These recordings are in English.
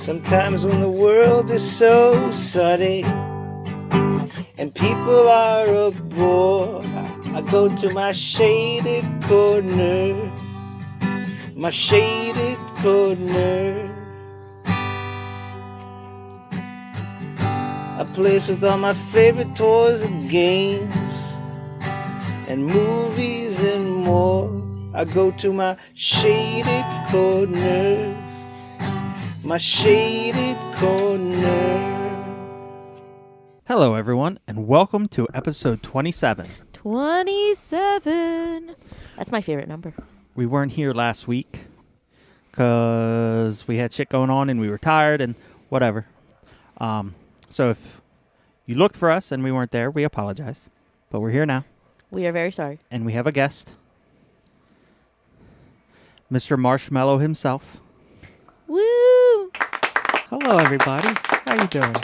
Sometimes when the world is so sunny and people are a bore, I go to my shaded corner, my shaded corner. A place with all my favorite toys and games and movies and more. I go to my shaded corner, my shaded corner. Hello, everyone, and welcome to episode 27. 27. That's my favorite number. We weren't here last week because we had shit going on and we were tired and whatever. So if you looked for us and we weren't there, we apologize. But we're here now. We are very sorry. And we have a guest. Mr. Marshmallow himself. Woo! Hello, everybody. How you doing?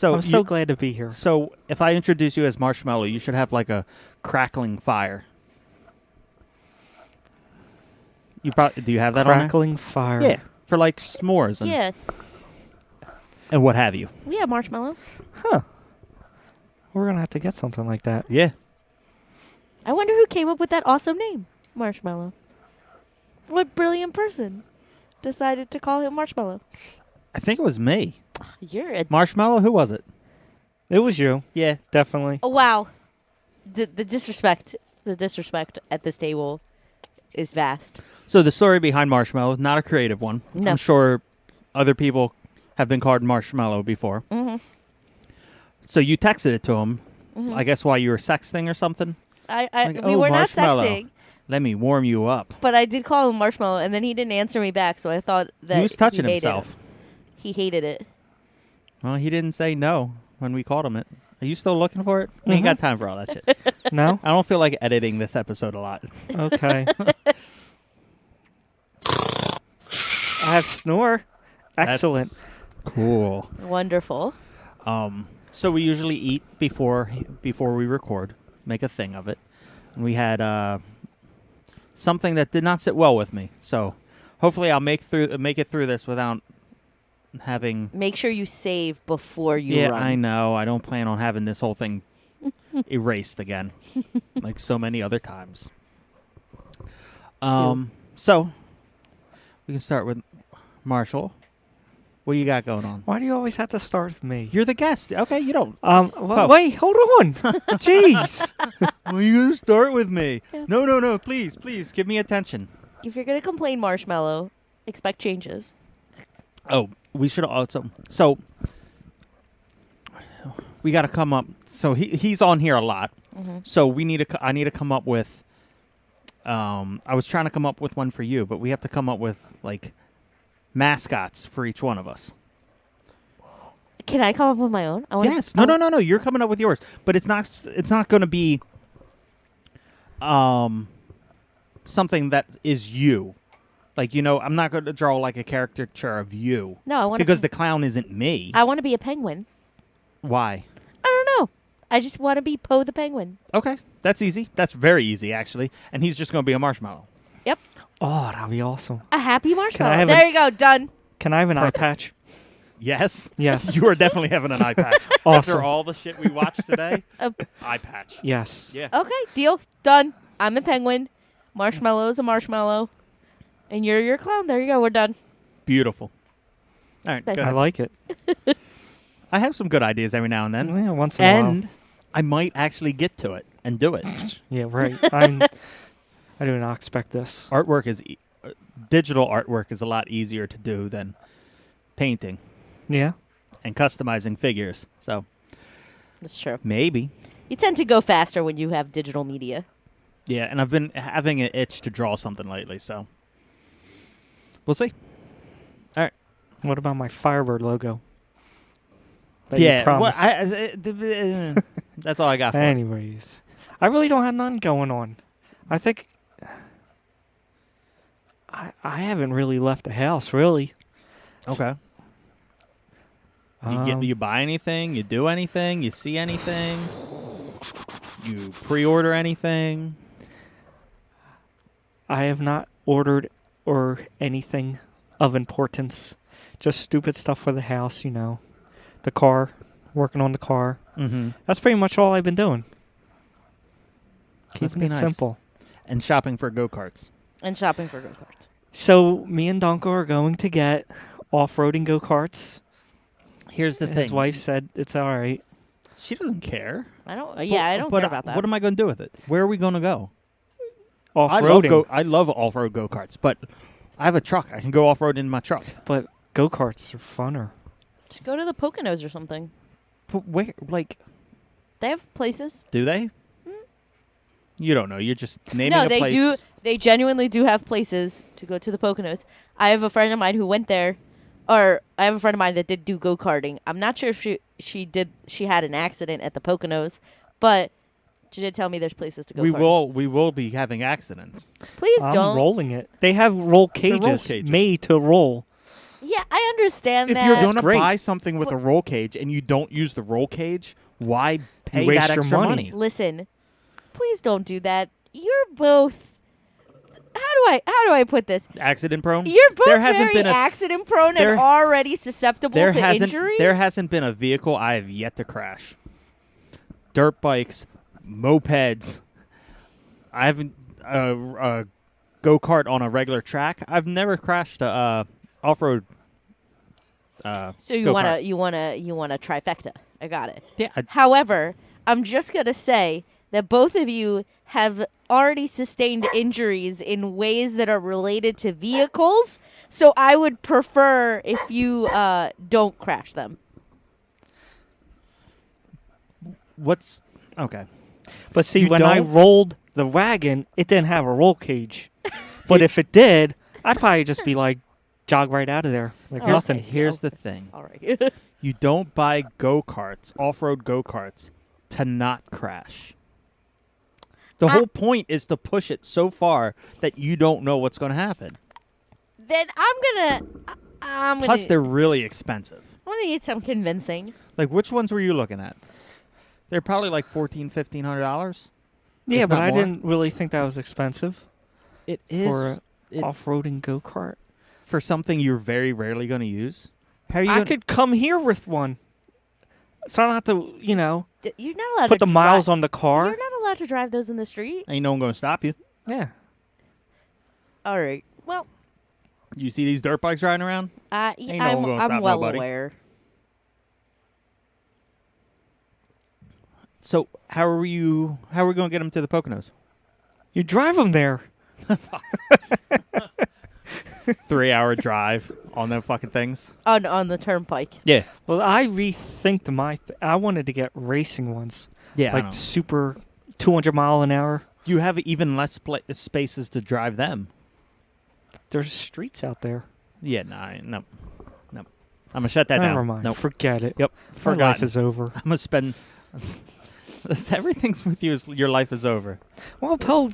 I'm so glad to be here. So if I introduce you as Marshmallow, you should have like a crackling fire. Do you have that Crackling fire. on there? Yeah, for like s'mores and, and what have you. We have marshmallow. Huh. We're going to have to get something like that. Yeah. I wonder who came up with that awesome name, Marshmallow. What brilliant person decided to call him Marshmallow? I think it was me. You're a... Marshmallow? Who was it? It was you. Yeah. Definitely. Oh, wow. The disrespect at this table is vast. So the story behind Marshmallow is not a creative one. No. I'm sure other people have been called Marshmallow before. Mm-hmm. So you texted it to him, Mm-hmm. I guess while you were sexting or something? We were not Marshmallow. sexting. Let me warm you up. But I did call him Marshmallow, and then he didn't answer me back, so I thought that He was touching hated himself. it. He hated it. Well, he didn't say no when we called him it. Are you still looking for it? We ain't got time for all that shit. No? I don't feel like editing this episode a lot. Okay. I have snore. Excellent. That's cool. Wonderful. So we usually eat before we record, make a thing of it. And we had something that did not sit well with me. So hopefully I'll make it through this without having... Make sure you save before you run. Yeah, I know. I don't plan on having this whole thing erased again, like so many other times. So we can start with Marshall. What do you got going on? Why do you always have to start with me? You're the guest. Okay, you don't. Wait, hold on. Jeez. Well, you gonna start with me? Yeah. No. Please, give me attention. If you're going to complain, Marshmallow, expect changes. Oh, we should also. So we got to come up. So he's on here a lot. Mm-hmm. So I need to come up with. I was trying to come up with one for you, but we have to come up with like mascots for each one of us. Can I come up with my own? Yes. No. You're coming up with yours, but it's not going to be something that is you. Like, I'm not going to draw like a caricature of you. No, I want because the clown isn't me. I want to be a penguin. Why? I don't know. I just want to be Poe the penguin. Okay, that's easy. That's very easy, actually. And he's just going to be a marshmallow. Yep. Oh, that'd be awesome. A happy marshmallow. There you go. Done. Can I have an eye patch? Yes. Yes. You are definitely having an eye patch. Awesome. After all the shit we watched today, eye patch. Yes. Yeah. Okay, deal. Done. I'm a penguin. Marshmallow is a marshmallow. And you're your clown. There you go. We're done. Beautiful. All right, go I ahead. like it. I have some good ideas every now and then. Yeah, once in a while. And I might actually get to it and do it. Yeah, right. I do not expect this. Artwork is... digital artwork is a lot easier to do than painting. Yeah. And customizing figures. So... That's true. Maybe. You tend to go faster when you have digital media. Yeah, and I've been having an itch to draw something lately, so... We'll see. All right. What about my Firebird logo? That Yeah, you promised? that's all I got for it. Anyways, I really don't have none going on. I think I haven't really left the house, really. Okay. You buy anything? You do anything? You see anything? You pre-order anything? I have not ordered or anything of importance just stupid stuff for the house, the car, working on the car. Mm-hmm. That's pretty much all I've been doing. Keeping it nice. simple. And shopping for go-karts. And shopping for go-karts. So me and Dunko are going to get off-roading go-karts. Here's the thing. His wife said it's all right. She doesn't care. I don't care about that. What am I going to do with it? Where are we going to go? Off-roading. I love off-road go-karts, but I have a truck. I can go off-road in my truck. But go-karts are funner. Just go to the Poconos or something. But where, They have places. do they? You don't know. You're just naming No, a place. they do. They genuinely do have places to go to the Poconos. I have a friend of mine who went there, or I have a friend of mine that did do go-karting. I'm not sure if she had an accident at the Poconos, but she did tell me there's places to go. We will be having accidents. Please I'm don't. rolling it. They have roll cages, made to roll. Yeah, I understand If that. you're going to great. buy something with a roll cage and you don't use the roll cage, why pay waste that your extra money. money? Listen, please don't do that. You're both. How do I put this? Accident prone? You're both There hasn't very been a- accident prone there- and already susceptible There to hasn't injury. there hasn't been a vehicle I have yet to crash. Dirt bikes, mopeds. I haven't a go-kart on a regular track. I've never crashed a off-road. So you go-kart. want a trifecta. I got it. Yeah, However, I'm just gonna say that both of you have already sustained injuries in ways that are related to vehicles. So I would prefer if you don't crash them. what's okay? But see, You when I don't? rolled the wagon, it didn't have a roll cage. But if it did, I'd probably just be jog right out of there. Like Oh, nothing. okay. Here's the thing. All right. You don't buy go-karts, off-road go-karts, to not crash. The whole point is to push it so far that you don't know what's going to happen. Then I'm gonna. Plus, they're really expensive. I'm gonna need some convincing. Like, which ones were you looking at? They're probably like $1,400-$1,500. Yeah, if but not I more. didn't really think that was expensive It is for it- an off-roading go-kart. for something you're very rarely going to use. How are you? I gonna, could come here with one. So I don't have to, You're not allowed put to the miles drive. on the car. You're not allowed to drive those in the street. Ain't no one going to stop you. Yeah. All right. Well, You see these dirt bikes riding around? yeah, Ain't no one gonna I'm stop well nobody. aware. So how are we going to get them to the Poconos? You drive them there. 3-hour drive on them fucking things. On the turnpike. Yeah. Well, I rethinked I wanted to get racing ones. Yeah. I know. Super 200 mile an hour. You have even less spaces to drive them. There's streets out there. Yeah, no. I'm going to shut that down. Never mind. Nope. Forget it. Yep. My life Forgotten. is over. I'm going to spend... Everything's with you. Your life is over. Well, Pell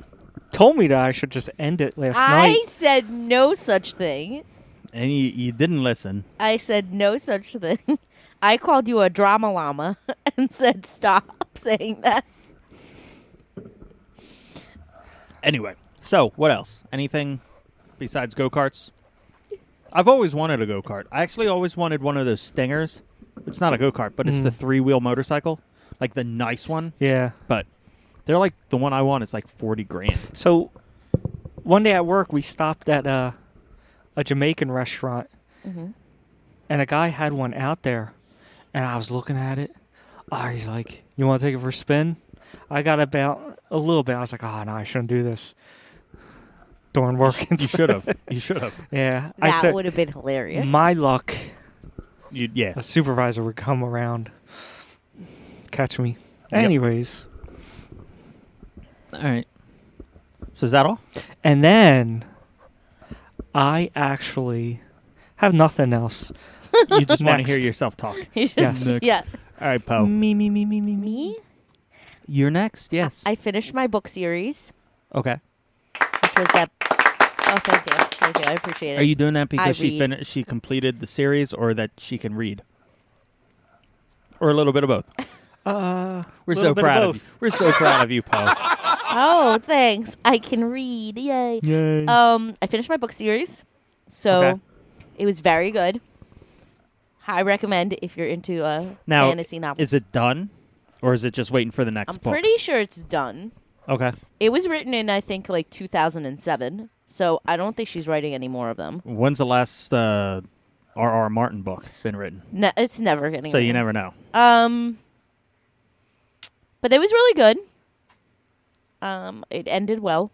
told me that I should just end it last I night. said no such thing. And you didn't listen. I said no such thing. I called you a drama llama and said stop saying that. Anyway, so what else? Anything besides go-karts? I've always wanted a go-kart. I actually always wanted one of those Stingers. It's not a go-kart, but it's the 3-wheel motorcycle. Like the nice one. Yeah. But they're like the one I want is like $40,000. So one day at work, we stopped at a Jamaican restaurant, Mm-hmm. and a guy had one out there, and I was looking at it. He's like, "You want to take it for a spin?" I got about a little bit. I was like, "Oh no, I shouldn't do this." During work, You should have. You should have. Yeah, I That said, would have been hilarious. my luck, Yeah. a supervisor would come around, catch me. Yep. Anyways, All right. So is that all? and then I actually have nothing else. You just want Next. to hear yourself talk. Yes. Yeah. All right, Poe. Me. Me? You're next. Yes. I finished my book series, Okay. which was that. Oh, thank you. Thank you. I appreciate it. Are you doing that because I read. she completed the series, or that she can read, or a little bit of both? We're little so bit of proud of you. both. We're so proud of you, Poe. Oh, thanks. I can read. Yay. Yay. I finished my book series, so Okay. it was very good. I recommend if you're into Now, fantasy novels. is it done, or is it just waiting for the next I'm book? pretty sure it's done. Okay. It was written in, I think, like 2007. So I don't think she's writing any more of them. When's the last R.R. Martin book been written? No, it's never getting. So you written. never know. But it was really good. It ended well.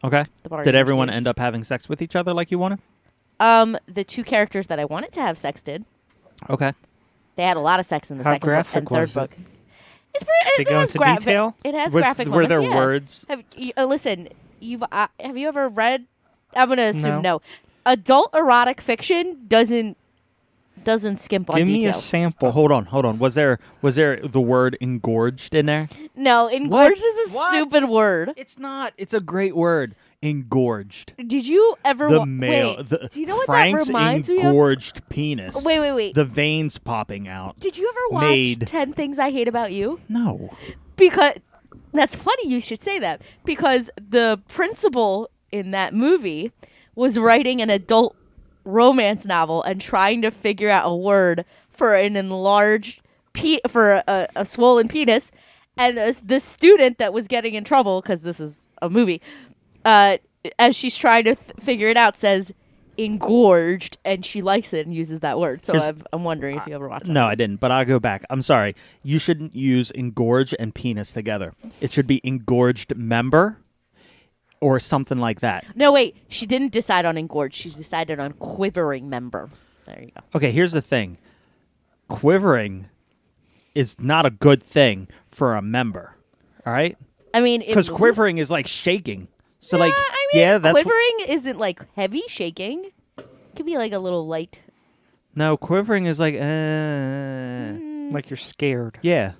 Okay. The Barbie Did everyone series. end up having sex with each other like you wanted? The two characters that I wanted to have sex did. Okay. They had a lot of sex in the How second book and graphic third was book. it? It's pretty. They It go has into graphic. detail? It has Was- graphic were moments. there yeah. words? Listen, have you ever read? I'm gonna assume No. no. Adult erotic fiction doesn't skimp on Give me a details. sample. Hold on. Was there the word engorged in there? No, engorged is a What? stupid word. It's not. It's a great word. Engorged. Did you ever? The male. Wait, do you know what Frank's that reminds me of? engorged penis. Wait. The veins popping out. Did you ever watch made- 10 Things I Hate About You? No. Because that's funny you should say that. Because the principal in that movie was writing an adult romance novel and trying to figure out a word for an enlarged for a swollen penis, and the student that was getting in trouble because this is a movie, as she's trying to figure it out, says engorged, and she likes it and uses that word. So Here's- I'm wondering if you ever watched it. No, I didn't. But I'll go back. I'm sorry. You shouldn't use engorge and penis together. It should be engorged member or something like that. No, wait. She didn't decide on engorged. She decided on quivering member. There you go. Okay, here's the thing. Quivering is not a good thing for a member. All right? I mean, Because quivering is like shaking. So, Yeah, like, I mean, yeah, that's... quivering isn't like heavy shaking. It could be like a little light. No, quivering is like, Like you're scared. yeah.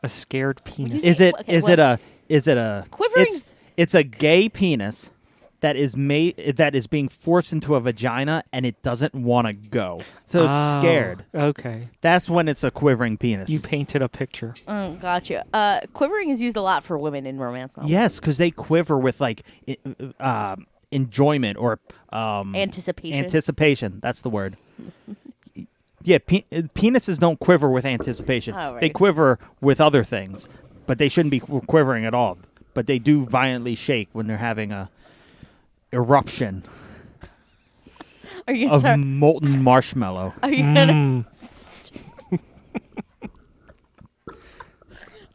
A scared penis. you Is say- it? okay, Is what- it a? Is it a? Quivering's- It's a gay penis that is being forced into a vagina and it doesn't want to go, so it's Oh, scared. Okay. That's when it's a quivering penis. You painted a picture. Oh, gotcha. Quivering is used a lot for women in romance novels. Yes, because they quiver with like enjoyment or Anticipation. Anticipation. That's the word. Yeah, penises don't quiver with anticipation. Oh, right. They quiver with other things, but they shouldn't be quivering at all. But they do violently shake when they're having a eruption Are you of sorry? molten marshmallow. Are you gonna?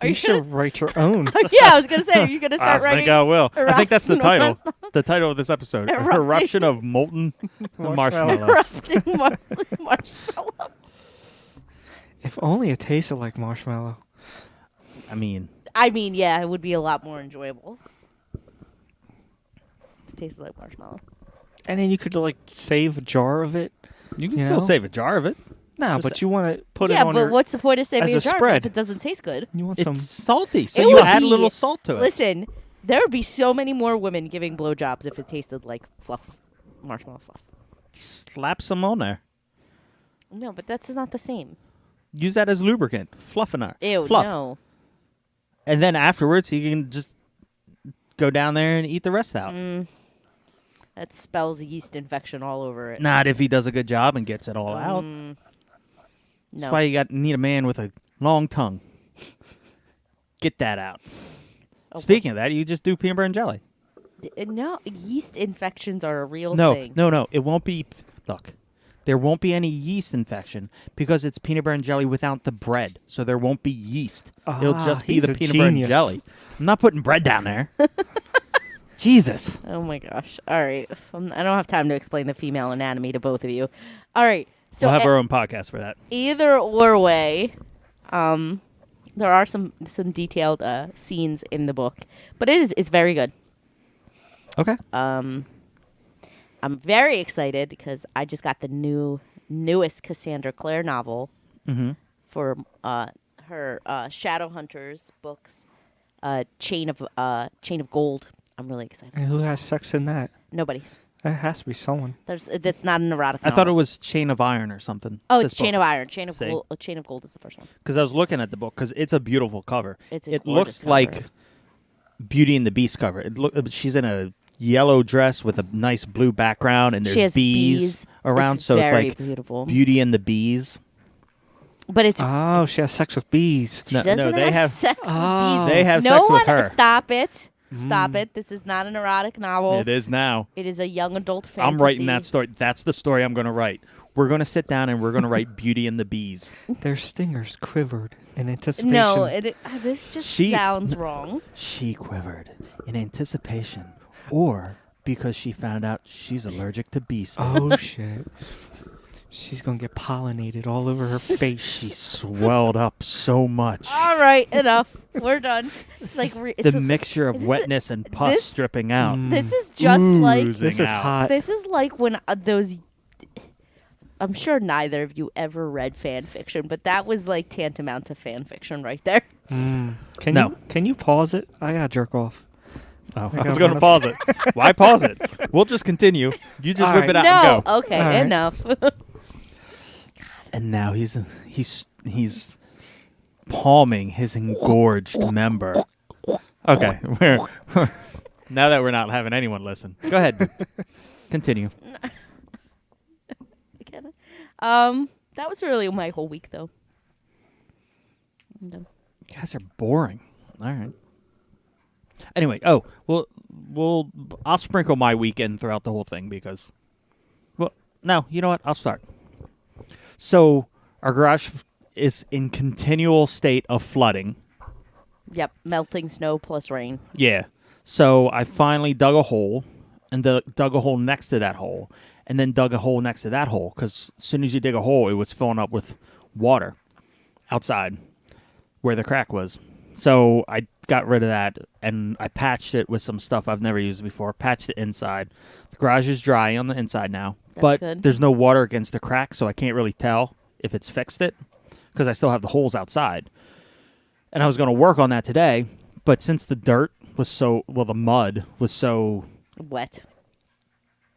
Are You you should gonna? write your own. Yeah, I was gonna say. Are you gonna start I writing? think I will. I think that's the erupting title. romance novels? The title of this episode: Erupting. Eruption of Molten Marshmallow. Erupting marshmallow. If only it tasted like marshmallow. I mean, Yeah, it would be a lot more enjoyable. It tasted like marshmallow. And then you could like save a jar of it. you can You still know? save a jar of it. No, Just- but you want to put it Yeah, on but your... what's the point of saving as a a jar spread. if it doesn't taste good? You want It's some... salty, so It you would add a be- little salt to it. Listen, there would be so many more women giving blowjobs if it tasted like fluff, marshmallow fluff. Slap some on there. No, but that's not the same. Use that as lubricant. Fluffing Ew, Fluff. no. And then afterwards, you can just go down there and eat the rest out. That spells yeast infection all over it. Not if he does a good job and gets it all out. No. That's why you need a man with a long tongue. Get that out. Oh, Speaking of that, you just do peanut butter and jelly. No, yeast infections are a real No, thing. no. It won't be. Look, there won't be any yeast infection because it's peanut butter and jelly without the bread. So there won't be yeast. It'll Ah, just be he's the a peanut butter and genius. jelly. I'm not putting bread down there. Jesus. Oh my gosh. All right. I don't have time to explain the female anatomy to both of you. All right. So We'll have our own podcast for that. either or way, there are some detailed scenes in the book, but it's very good. Okay. I'm very excited because I just got the newest Cassandra Clare novel for her Shadowhunters books, Chain of Gold. I'm really excited. And who has sex in that? Nobody. That has to be someone. That's not an erotic I novel. thought it was Chain of Iron or something. Oh, it's Chain of Iron. Chain of See? Gold. Chain of Gold is the first one. Because I was looking at the book because it's a beautiful cover. It's a it gorgeous looks like cover. Beauty and the Beast cover. She's in a yellow dress with a nice blue background, and She there's has bees around. It's So it's very like beautiful. Beauty and the Bees. But it's Oh, she has sex with bees. she No, doesn't they have sex with Oh. bees. they have no sex with one, her. Stop it. Stop it. This is not an erotic novel. It is now. It is a young adult fantasy. I'm writing that story. That's the story I'm going to write. We're going to sit down and we're going to write Beauty and the Bees. Their stingers quivered in anticipation. No, this just She- sounds wrong. She quivered in anticipation, or because she found out she's allergic to bee stings. Oh, shit. She's going to get pollinated all over her face. She swelled up so much. All right, enough. We're done. It's like The mixture of this is- wetness and pus this- dripping out. this is just like Oozing This is out. hot. this is like when those. I'm sure neither of you ever read fan fiction, but that was like tantamount to fan fiction right there. Can you pause it? I got to jerk off. Oh, I I was got going to one pause it. Why pause it? We'll just continue. You just All whip right. it out No, and go. okay, All right. enough. And now he's palming his engorged member. Okay, now that we're not having anyone listen, go ahead, continue. That was really my whole week, though. I'm done. You guys are boring. All right. Anyway, I'll sprinkle my weekend throughout the whole thing because, well, no, you know what? I'll start. So our garage is in continual state of flooding. Yep, melting snow plus rain. Yeah. So I finally dug a hole and dug a hole next to that hole and then dug a hole next to that hole because as soon as you dig a hole, it was filling up with water outside where the crack was. So I got rid of that and I patched it with some stuff I've never used before. Patched it inside. The garage is dry on the inside now, but good. there's no water against the crack, so I can't really tell if it's fixed it because I still have the holes outside. And I was going to work on that today, but since the the mud was so Wet.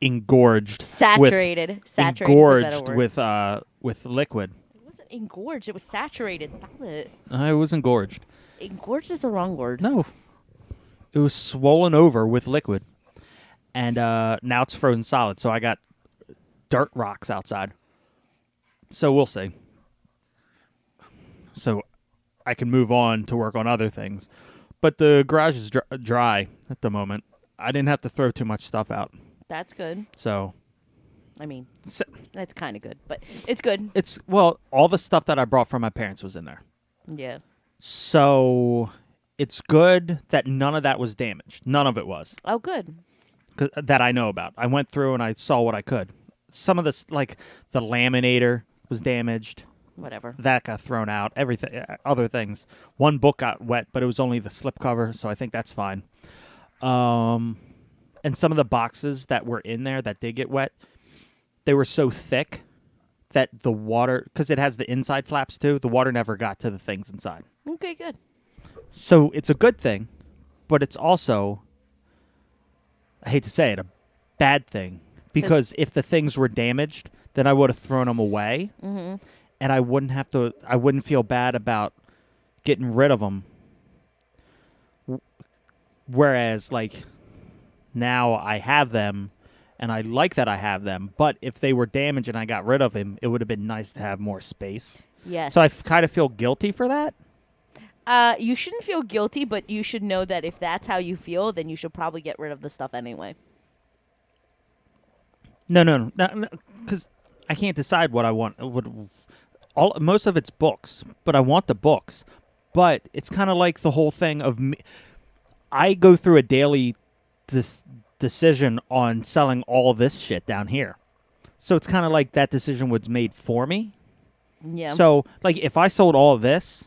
engorged, Saturated. Saturated engorged is a better word. with liquid. It wasn't engorged. It was saturated. Stop it. I was engorged. Engorged is the wrong word. No, it was swollen over with liquid, and now it's frozen solid. So I got dirt rocks outside. So we'll see. So I can move on to work on other things, but the garage is dry at the moment. I didn't have to throw too much stuff out. That's good. So I mean, So- that's kind of good, but it's good. all the stuff that I brought from my parents was in there. Yeah. So it's good that none of that was damaged. None of it was. Oh, good. That I know about. I went through and I saw what I could. Some of this, like the laminator was damaged. Whatever. That got thrown out. Everything, other things. One book got wet, but it was only the slipcover, so I think that's fine. And some of the boxes that were in there that did get wet, they were so thick that the water, because it has the inside flaps too, the water never got to the things inside. Okay, good. So it's a good thing, but it's also, I hate to say it, a bad thing. Because if the things were damaged, then I would have thrown them away, and I wouldn't feel bad about getting rid of them. Whereas, like, now I have them, and I like that I have them, but if they were damaged and I got rid of them, it would have been nice to have more space. Yes. So I kind of feel guilty for that. You shouldn't feel guilty, but you should know that if that's how you feel, then you should probably get rid of the stuff anyway. No, because I can't decide what I want. Most of it's books, but I want the books. But it's kind of like the whole thing of me. I go through a daily decision on selling all this shit down here. So it's kind of like that decision was made for me. Yeah. So, like, if I sold all of this,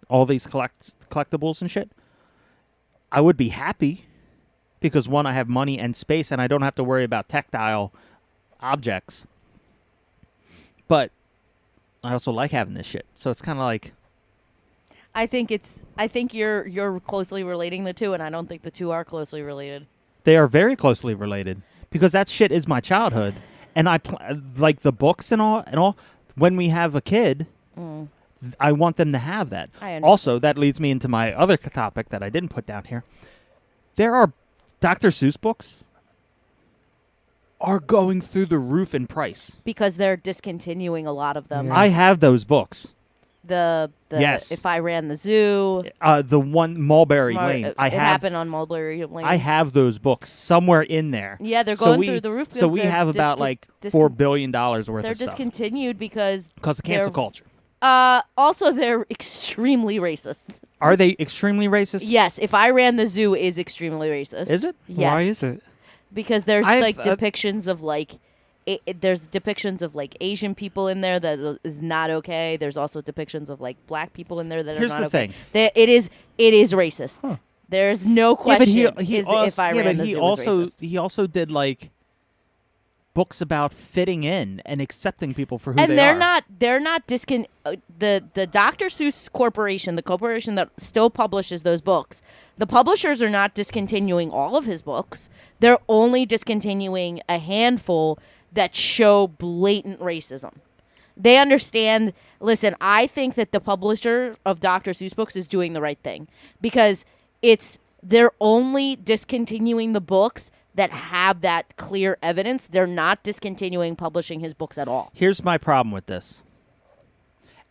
all these collectibles and shit, I would be happy because, one, I have money and space, and I don't have to worry about tactile objects. But I also like having this shit. So it's kind of like... I think you're closely relating the two, and I don't think the two are closely related. They are very closely related because that shit is my childhood. And I like the books and all. When we have a kid, I want them to have that. I understand. Also, that leads me into my other topic that I didn't put down here. There are Dr. Seuss books are going through the roof in price. Because they're discontinuing a lot of them. Yeah. I have those books. The Yes. If I Ran the Zoo. The one Mulberry Lane. It I have. happened on Mulberry Lane. I have those books somewhere in there. Yeah, they're So going we- through the roof. So because we they're have about like $4 billion worth They're of stuff discontinued because because of cancel they're- culture. also they're extremely racist. Are they extremely racist? Yes, If I Ran the Zoo is extremely racist. Is it? Yes. Why is it? Because there's I've- like depictions of like there's depictions of like Asian people in there that is not okay. There's also depictions of like black people in there that Here's are not the okay. thing. It is racist. Huh. There's no question. He If I Ran the Zoo was racist. he also did like books about fitting in and accepting people for who And they they're are. not the Dr. Seuss Corporation, the corporation that still publishes those books. The publishers are not discontinuing all of his books. They're only discontinuing a handful that show blatant racism. They understand. Listen, I think that the publisher of Dr. Seuss books is doing the right thing because they're only discontinuing the books that have that clear evidence. They're not discontinuing publishing his books at all. Here's my problem with this.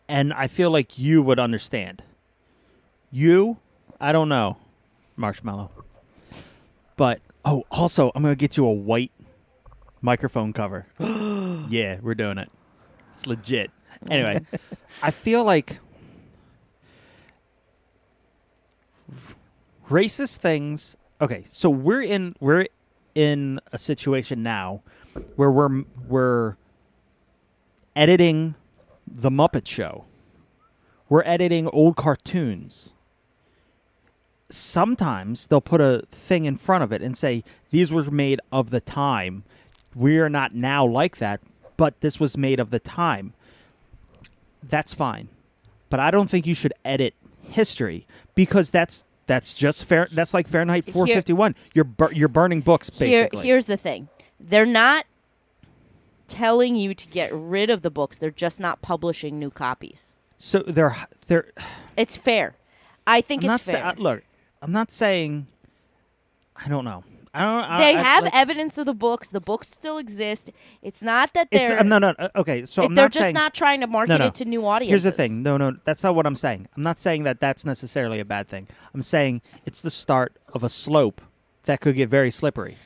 And I feel like you would understand. I don't know, Marshmallow. But, also, I'm going to get you a white microphone cover. Yeah, we're doing it. It's legit. Anyway, I feel like racist things. Okay, so we're in a situation now where we're editing the Muppet Show. We're editing old cartoons. Sometimes they'll put a thing in front of it and say, these were made of the time. We are not now like that, but this was made of the time. That's fine. But I don't think you should edit history because that's just fair. That's like Fahrenheit 451. You're burning books, basically. Here's the thing. They're not telling you to get rid of the books. They're just not publishing new copies. So they're. It's fair. I think I'm it's not fair. look, I'm not saying. I don't know. They have evidence of the books. The books still exist. It's not that they're no. Okay, so I'm they're not just saying, not trying to market it to new audiences. Here's the thing. No, that's not what I'm saying. I'm not saying that that's necessarily a bad thing. I'm saying it's the start of a slope that could get very slippery.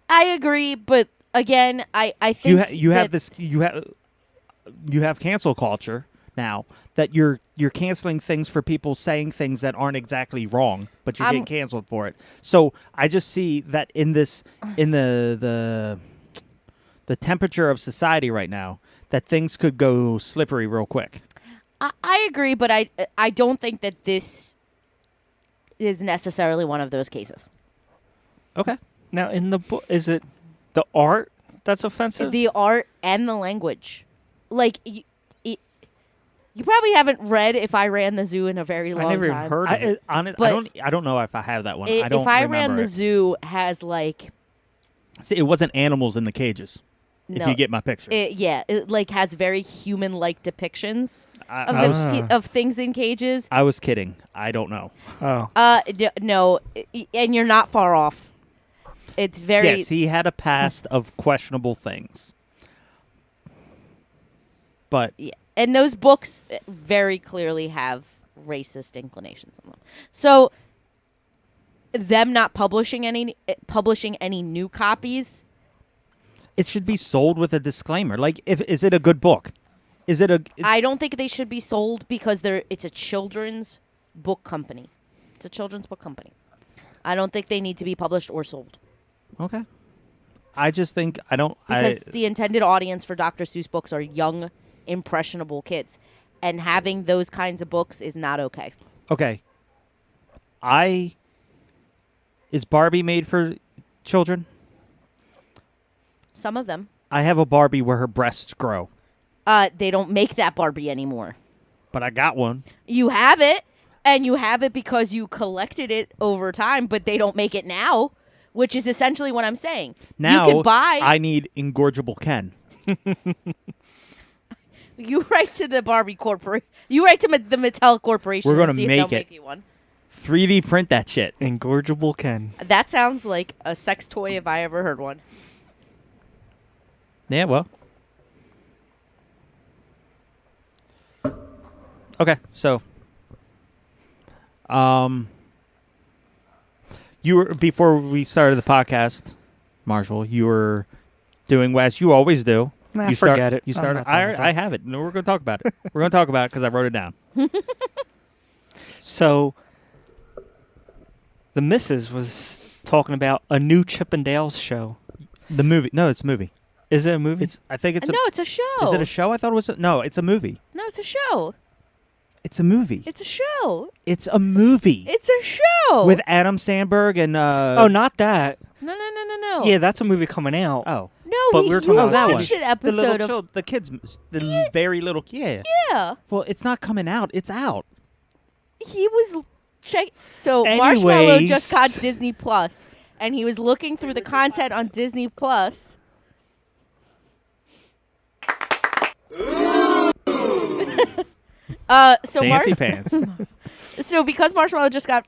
I agree, but again, I think you have cancel culture now that you're canceling things for people saying things that aren't exactly wrong, but you're getting canceled for it. So I just see that in the temperature of society right now, that things could go slippery real quick. I agree, but I don't think that this is necessarily one of those cases. Okay. Now, in the book, is it the art that's offensive? The art and the language. Like, you probably haven't read If I Ran the Zoo in a very long time. I never even heard of it. I don't know if I have that one. I don't If I remember Ran the it. Zoo has like... See, it wasn't animals in the cages. If No. you get my picture. It like has very human-like depictions I of things in cages. I was kidding. I don't know. Oh. No, and you're not far off. It's very... Yes, he had a past of questionable things. But Yeah. And those books very clearly have racist inclinations in them. So them not publishing any new copies, it should be sold with a disclaimer. Like, is it a good book? Is it a? I don't think they should be sold because it's a children's book company. It's a children's book company. I don't think they need to be published or sold. Okay. I just think I don't. Because the intended audience for Dr. Seuss books are young, impressionable kids. And having those kinds of books is not okay. Okay. Is Barbie made for children? Some of them. I have a Barbie where her breasts grow, They don't make that Barbie anymore. but I got one. You have it, and you have it because you collected it over time, but they don't make it now, which is essentially what I'm saying. Now you could buy. I need Ingorgeable Ken. You write to the Barbie Corporation. You write to the Mattel Corporation. We're gonna and see if make they'll it. Make you one. 3D print that shit. Ingorgeable Ken. That sounds like a sex toy if I ever heard one. Yeah, well. Okay, so you were before we started the podcast, Marshall, you were doing as you always do. Nah, You forget it. You I'm started. not talking about I that. have it. No, we're going to talk about it. We're going to talk about it because I wrote it down. So, the missus was talking about a new Chip and Dale's show. The movie. No, it's a movie. Is it a movie? I think it's No, it's a show. Is it a show? I thought it was. No, it's a movie. No, it's a show. It's a movie. It's a show. It's a movie It's a show. with Adam Sandberg and. oh, not that. No. Yeah, that's a movie coming out. Oh. No, But we we were you talking about that watched one. an The episode little of the kids, the very little kid. yeah. Well, it's not coming out. It's out. He was So Marshmallow Anyways. just got Disney Plus, and he was looking through the content on Disney Plus. So Fancy pants. So because Marshmallow just got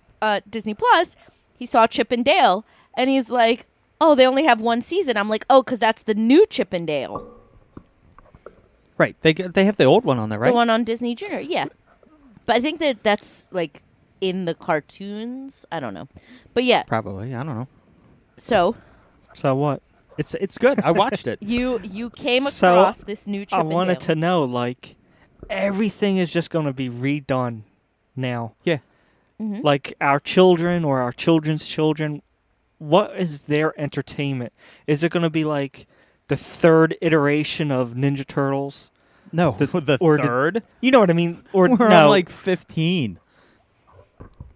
Disney Plus, he saw Chip and Dale, and he's like, "Oh, they only have one season." I'm like, "Oh, because that's the new Chip and Dale, Right. They have the old one on there, right? the one on Disney Junior." Yeah, but I think that's like in the cartoons. I don't know, but yeah. Probably. I don't know. So So what? It's good. I watched it. you came So, across this new Chip I and wanted Dale. to know, like, everything is just going to be redone now. Yeah. Mhm. Like, our children or our children's children, what is their entertainment? Is it going to be like the third iteration of Ninja Turtles? No, the or the- third. You know what I mean? Or We're no, on like 15.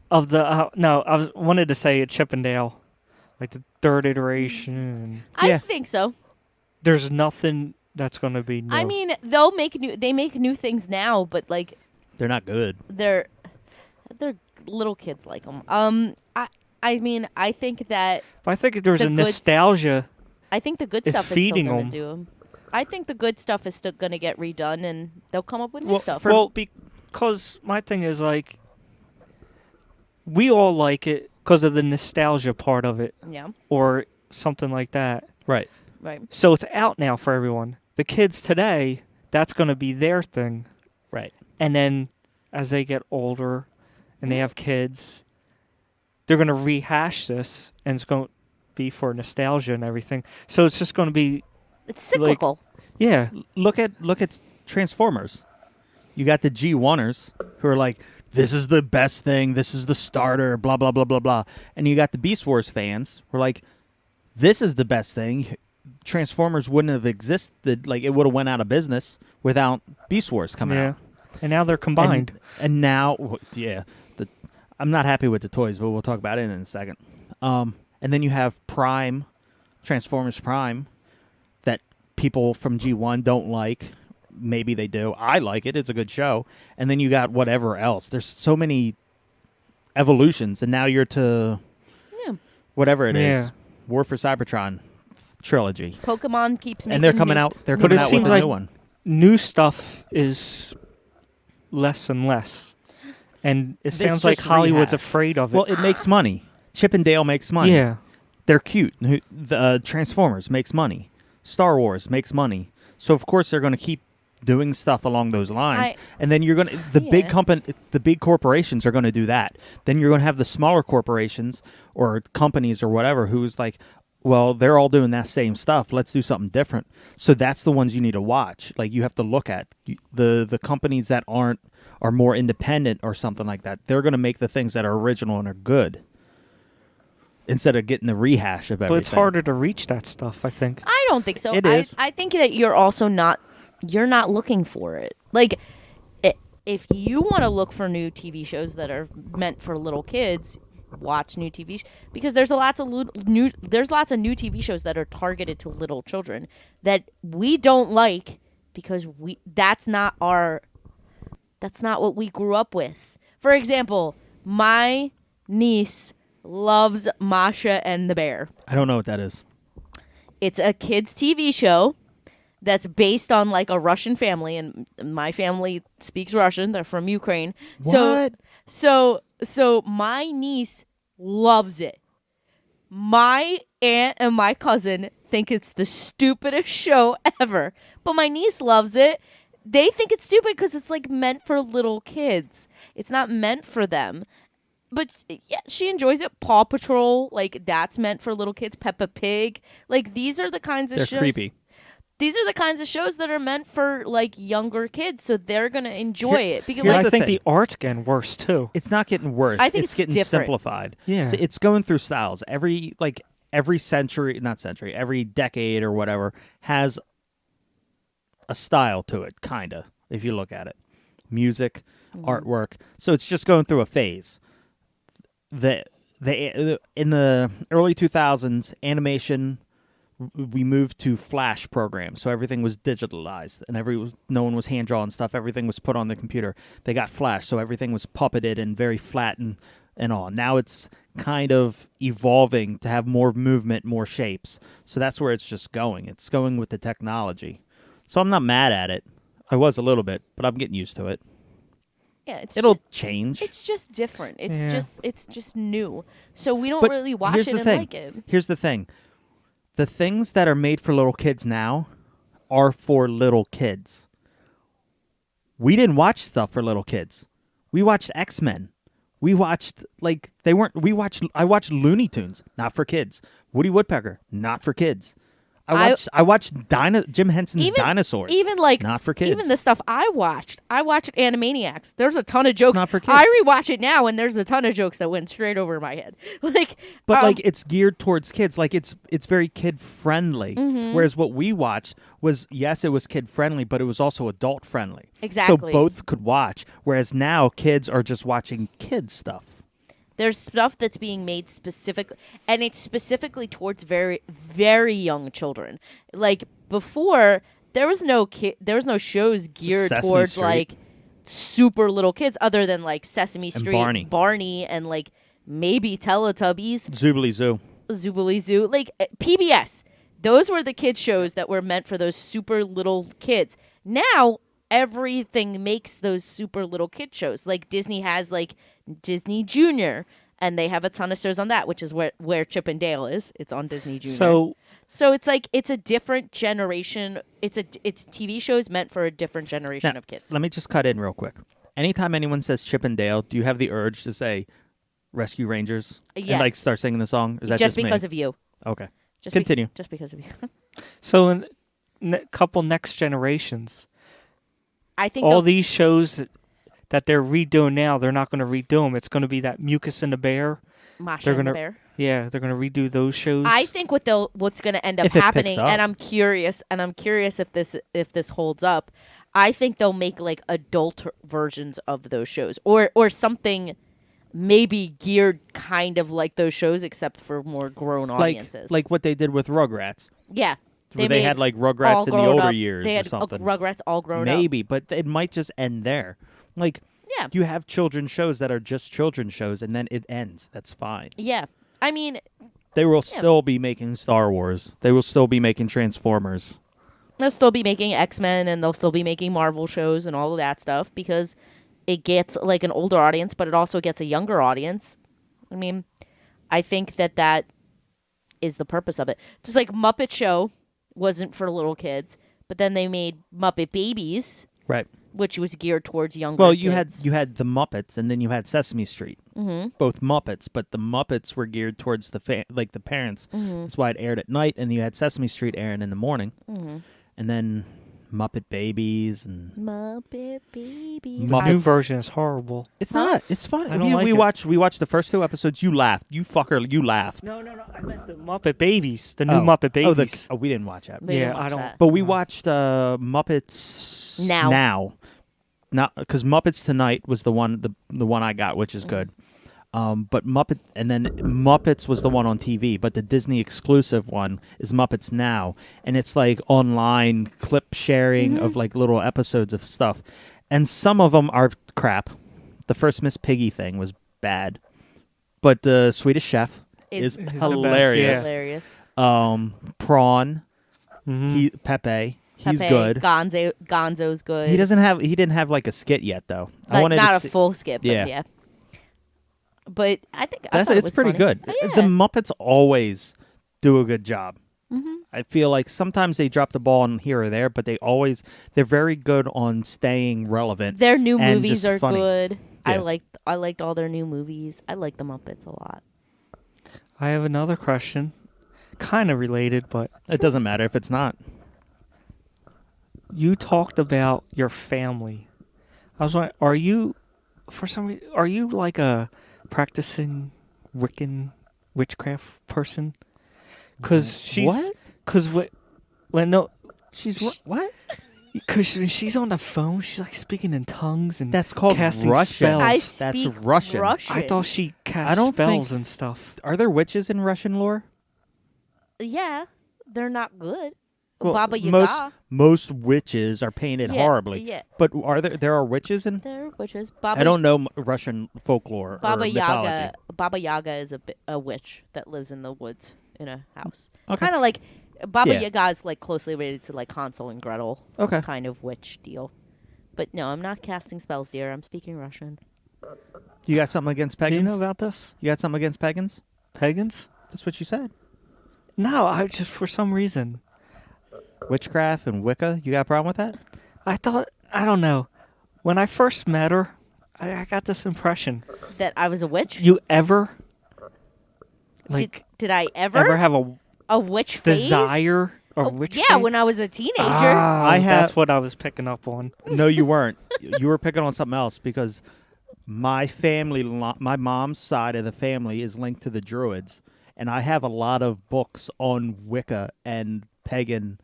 of the no, wanted to say a Chip and Dale, like the third iteration. I Yeah. think so. There's nothing that's going to be new. I mean, they make new things now, but like They're not good. they're little kids like them. I mean, I think that but I think there's the a good- nostalgia. I think the good It's stuff is feeding still 'em. going to do 'em. I think the good stuff is still going to get redone, and they'll come up with new Well, stuff. because my thing is like, we all like it because of the nostalgia part of it, Yeah, or something like that. Right. right. So it's out now for everyone. The kids today, that's going to be their thing. Right. And then as they get older and they have kids, they're going to rehash this, and it's going to be for nostalgia and everything. So it's just going to be, It's cyclical. yeah. Look at Transformers. You got the G1ers who are like, this is the best thing. This is the starter. Blah blah blah blah blah. And you got the Beast Wars fans who are like, this is the best thing. Transformers wouldn't have existed. Like it would have went out of business without Beast Wars coming Yeah. out. And now they're combined. And now, yeah, I'm not happy with the toys, but we'll talk about it in a second. And then you have Prime, Transformers Prime, that people from G1 don't like. Maybe they do. I like it. It's a good show. And then you got whatever else. There's so many evolutions, and now you're to Yeah. whatever it is. Yeah. War for Cybertron trilogy. Pokemon keeps making And they're coming new- out. They're But coming it out with seems a like new one. New stuff is less and less. And it It's sounds like just Hollywood's rehash. afraid of it. Well, it makes money. Chip and Dale makes money. yeah. They're cute. The Transformers makes money. Star Wars makes money. So of course they're going to keep doing stuff along those lines. And then you're going to big Yeah. company, the big corporations are going to do that. Then you're going to have the smaller corporations or companies or whatever who's like, well, they're all doing that same stuff. Let's do something different. So that's the ones you need to watch. Like you have to look at the companies that are more independent or something like that. They're going to make the things that are original and are good, instead of getting the rehash of everything. But it's harder to reach that stuff, I think. I don't think so. It is. I think that you're also not looking for it. Like if you want to look for new TV shows that are meant for little kids, watch new TV because there's lots of new TV shows that are targeted to little children that we don't like because that's not what we grew up with. For example, my niece loves Masha and the Bear. I don't know what that is. It's a kids TV show that's based on like a Russian family, and my family speaks Russian. They're from Ukraine. What? So my niece loves it. My aunt and my cousin think it's the stupidest show ever. But my niece loves it. They think it's stupid because it's like meant for little kids. It's not meant for them. But yeah, she enjoys it. Paw Patrol, like that's meant for little kids. Peppa Pig, like these are the kinds of They're shows. creepy. These are the kinds of shows that are meant for like younger kids, so they're gonna enjoy it. Because here's like, I the think thing. the art's getting worse too. It's not getting worse. I think it's it's getting different. simplified. Yeah. So it's going through styles. Every every decade or whatever has a style to it, kind of, if you look at it. Music, artwork. So it's just going through a phase. In the early 2000s, animation, we moved to flash programs, so everything was digitalized and no one was hand drawing stuff. Everything was put on the computer. They got flash, so everything was puppeted and very flat and all. Now it's kind of evolving to have more movement, more shapes. So that's where it's just going. It's going with the technology. So I'm not mad at it. I was a little bit, but I'm getting used to it. yeah, It'll change. it's just different. It's Yeah. just new. So we don't But really watch here's it the and thing. like it. Here's the thing. The things that are made for little kids now are for little kids. We didn't watch stuff for little kids. We watched X-Men. We watched I watched Looney Tunes, not for kids. Woody Woodpecker, not for kids. I watched Jim Henson's Dinosaurs. Even like not for kids. Even the stuff I watched Animaniacs. There's a ton of jokes. not for kids. I rewatch it now, and there's a ton of jokes that went straight over my head. But it's geared towards kids. Like it's very kid friendly. Mm-hmm. Whereas what we watched was, yes, it was kid friendly, but it was also adult friendly. Exactly. So both could watch. Whereas now kids are just watching kids stuff. there's stuff that's being made specifically, and it's specifically towards very, very young children. Like before, there was no shows geared Sesame towards Street. like super little kids, other than like Sesame Street, Barney. and like maybe Teletubbies, Zoobly Zoo. Zoobly Zoo, like PBS. Those were the kids shows that were meant for those super little kids. Now everything makes those super little kid shows. Like Disney has like Disney Junior, and they have a ton of shows on that, which is where Chip and Dale is. It's on Disney Junior. So it's like it's a different generation. It's TV shows meant for a different generation Now, of kids. Let me just cut in real quick. Anytime anyone says Chip and Dale, do you have the urge to say Rescue Rangers? Yes. And like start singing the song? Is that just me? because of you. Okay. Just Continue. just because of you. So in couple next generations, I think all these shows that they're redoing now, they're not going to redo them. It's going to be that Mucus and the Bear. Masha They're and the gonna- Bear. Yeah, they're going to redo those shows. I think what's going to end up If it picks happening, up. and I'm curious if this holds up. I think they'll make like adult versions of those shows, or something maybe geared kind of like those shows, except for more grown audiences. Like what they did with Rugrats. yeah, Where they made had like all Rugrats in the grown older up. years They or had something. Rugrats all grown up. Maybe, but it might just end there. Like, Yeah. you have children's shows that are just children's shows, and then it ends. That's fine. Yeah, I mean, They will still be making Star Wars. They will still be making Transformers. they'll still be making X-Men, and they'll still be making Marvel shows and all of that stuff, because it gets like an older audience, but it also gets a younger audience. I mean, I think that is the purpose of it. Just like Muppet Show wasn't for little kids, but then they made Muppet Babies, Right. which was geared towards younger Well, kids. you had the Muppets, and then you had Sesame Street. Mm-hmm. Both Muppets, but the Muppets were geared towards the parents. Mm-hmm. That's why it aired at night, and you had Sesame Street airing in the morning. Mm-hmm. And then Muppet Babies and Muppet Babies. the Muppets. new version is horrible. it's not. It's fun. I don't like we it. watched the first 2 episodes. You laughed. You fucker. You laughed. No. I meant the Muppet Babies. The new Muppet Babies. We didn't watch that. We didn't Yeah, I watch don't- that. But we watched Muppets Now. Not because Muppets Tonight was the one I got, which is good. But Muppets was the one on TV, but the Disney exclusive one is Muppets Now, and it's like online clip sharing of like little episodes of stuff, and some of them are crap. The first Miss Piggy thing was bad, but the Swedish Chef is It's hilarious. yeah. hilarious. Prawn, Mhm. Pepe. He's Pepe, good. Gonzo's good. He didn't have like a skit yet though. I like, wanted not to a see, full skip, but Yeah. yeah. But I think That's thought it it's was pretty funny. good. Oh, yeah. The Muppets always do a good job. Mhm. I feel like sometimes they drop the ball on here or there, but they're very good on staying relevant. Their new and movies just are funny. good. Yeah. I liked all their new movies. I like the Muppets a lot. I have another question, kind of related, but It doesn't matter if it's not. you talked about your family. I was wondering, are you like a practicing witchcraft person? Because What? Because no, What? because when she's on the phone, she's like speaking in tongues and That's called casting Russian. spells. I That's speak Russian. I thought she cast I don't spells think- and stuff. Are there witches in Russian lore? Yeah, they're not good. Well, Baba Yaga. Most witches are painted Yeah, horribly. yeah. But there are witches in? They're witches. Baba, I don't know Russian folklore Baba or Yaga. mythology. Baba Yaga is a witch that lives in the woods in a house. Okay. Kind of like Baba Yeah. Yaga is like closely related to like Hansel and Gretel. Okay. Kind of witch deal. But no, I'm not casting spells, dear. I'm speaking Russian. You got something against Do pagans? you know about this? You got something against pagans? Pagans? That's what you said. No, I just for some reason Witchcraft and Wicca. You got a problem with that? I don't know. When I first met her, I got this impression. That I was a witch? You ever like Did I ever have a witch phase? desire or Oh, witch? yeah, phase? when I was a teenager. I have- That's what I was picking up on. No, you weren't. You were picking on something else because my family, my mom's side of the family is linked to the Druids, and I have a lot of books on Wicca and pagan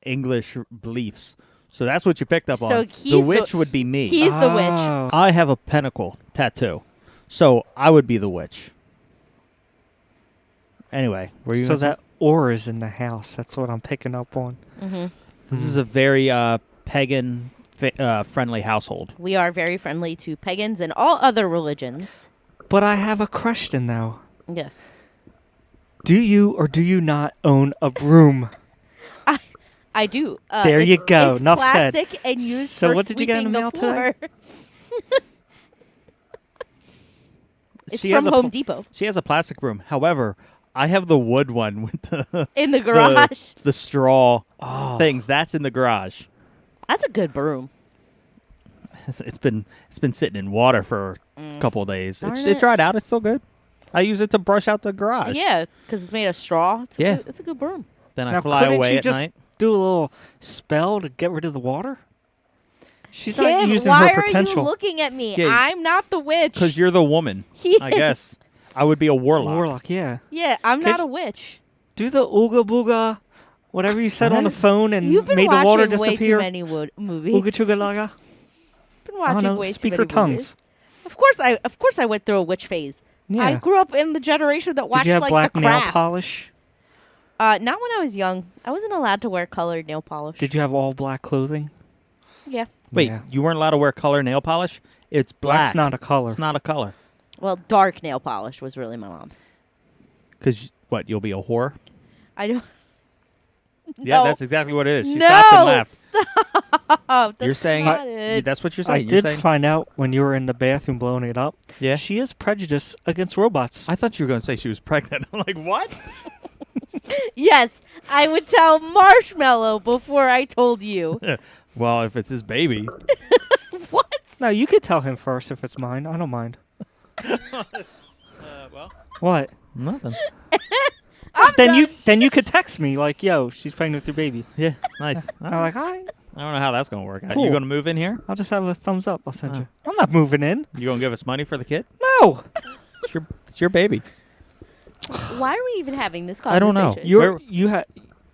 English beliefs. So that's what you picked up So on. he's The the- witch would be me. He's the witch. Oh. I have a pentacle tattoo, so I would be the witch. Anyway, were you So gonna say- that aura's in the house. That's what I'm picking up on. Hmm. this is a very pagan friendly household. We are very friendly to pagans and all other religions. But I have a question now. Yes. Do you or do you not own a broom? I do. There you it's- go. It's Enough said. plastic and used So for what did you get in sweeping the mail today? floor. It's She from has a Home pl- Depot. She has a plastic broom. However, I have the wood one with the In the garage. the straw Oh. things. That's in the garage. That's a good broom. It's been sitting in water for a couple of days. Darn It it. dried out. It's still good. I use it to brush out the garage. Yeah, because it's made of straw. It's Yeah. it's a good broom. Then I Now, fly couldn't away you at just night. do a little spell to get rid of the water? She's not Kid, using why her are potential. you looking at me? Yeah, I'm not the witch. Because you're the woman. He I is. guess I would be a warlock. Warlock, yeah. Yeah, I'm Kid- not a witch. Do the ooga booga, whatever you said on the What? phone and You've been made the watching water way too disappear. many movies. Ooga chooga laga. Been I watching don't know. way Speak too her many tongues. movies. Of course, I went through a witch phase. Yeah. I grew up in the generation that watched Did you have like black The nail Craft. polish? Not when I was young. I wasn't allowed to wear colored nail polish. Did you have all black clothing? Yeah. Wait, Yeah. you weren't allowed to wear color nail polish? It's black. Black's not a color. It's not a color. Well, dark nail polish was really my mom's. Because what? You'll be a whore? I don't. Yeah, No. that's exactly what it is. She no, stopped and laughed. stop. You're saying not Yeah, it. that's what you're I saying. You're did saying find out when you were in the bathroom blowing it up. yeah. She is prejudiced against robots. I thought you were going to say she was pregnant. I'm like, what? Yes, I would tell Marshmallow before I told you. Well, if it's his baby. What? No, you could tell him first if it's mine. I don't mind. Well, What? nothing. I'm done. Then you could text me like, "Yo, she's pregnant with your baby." Yeah, nice. I'm like, "Hi." I don't know how that's going to work out. Cool. You going to move in here? I'll just have a thumbs up. I'll send Oh. you. I'm not moving in. You going to give us money for the kid? No. It's your baby. Why are we even having this I don't know. conversation?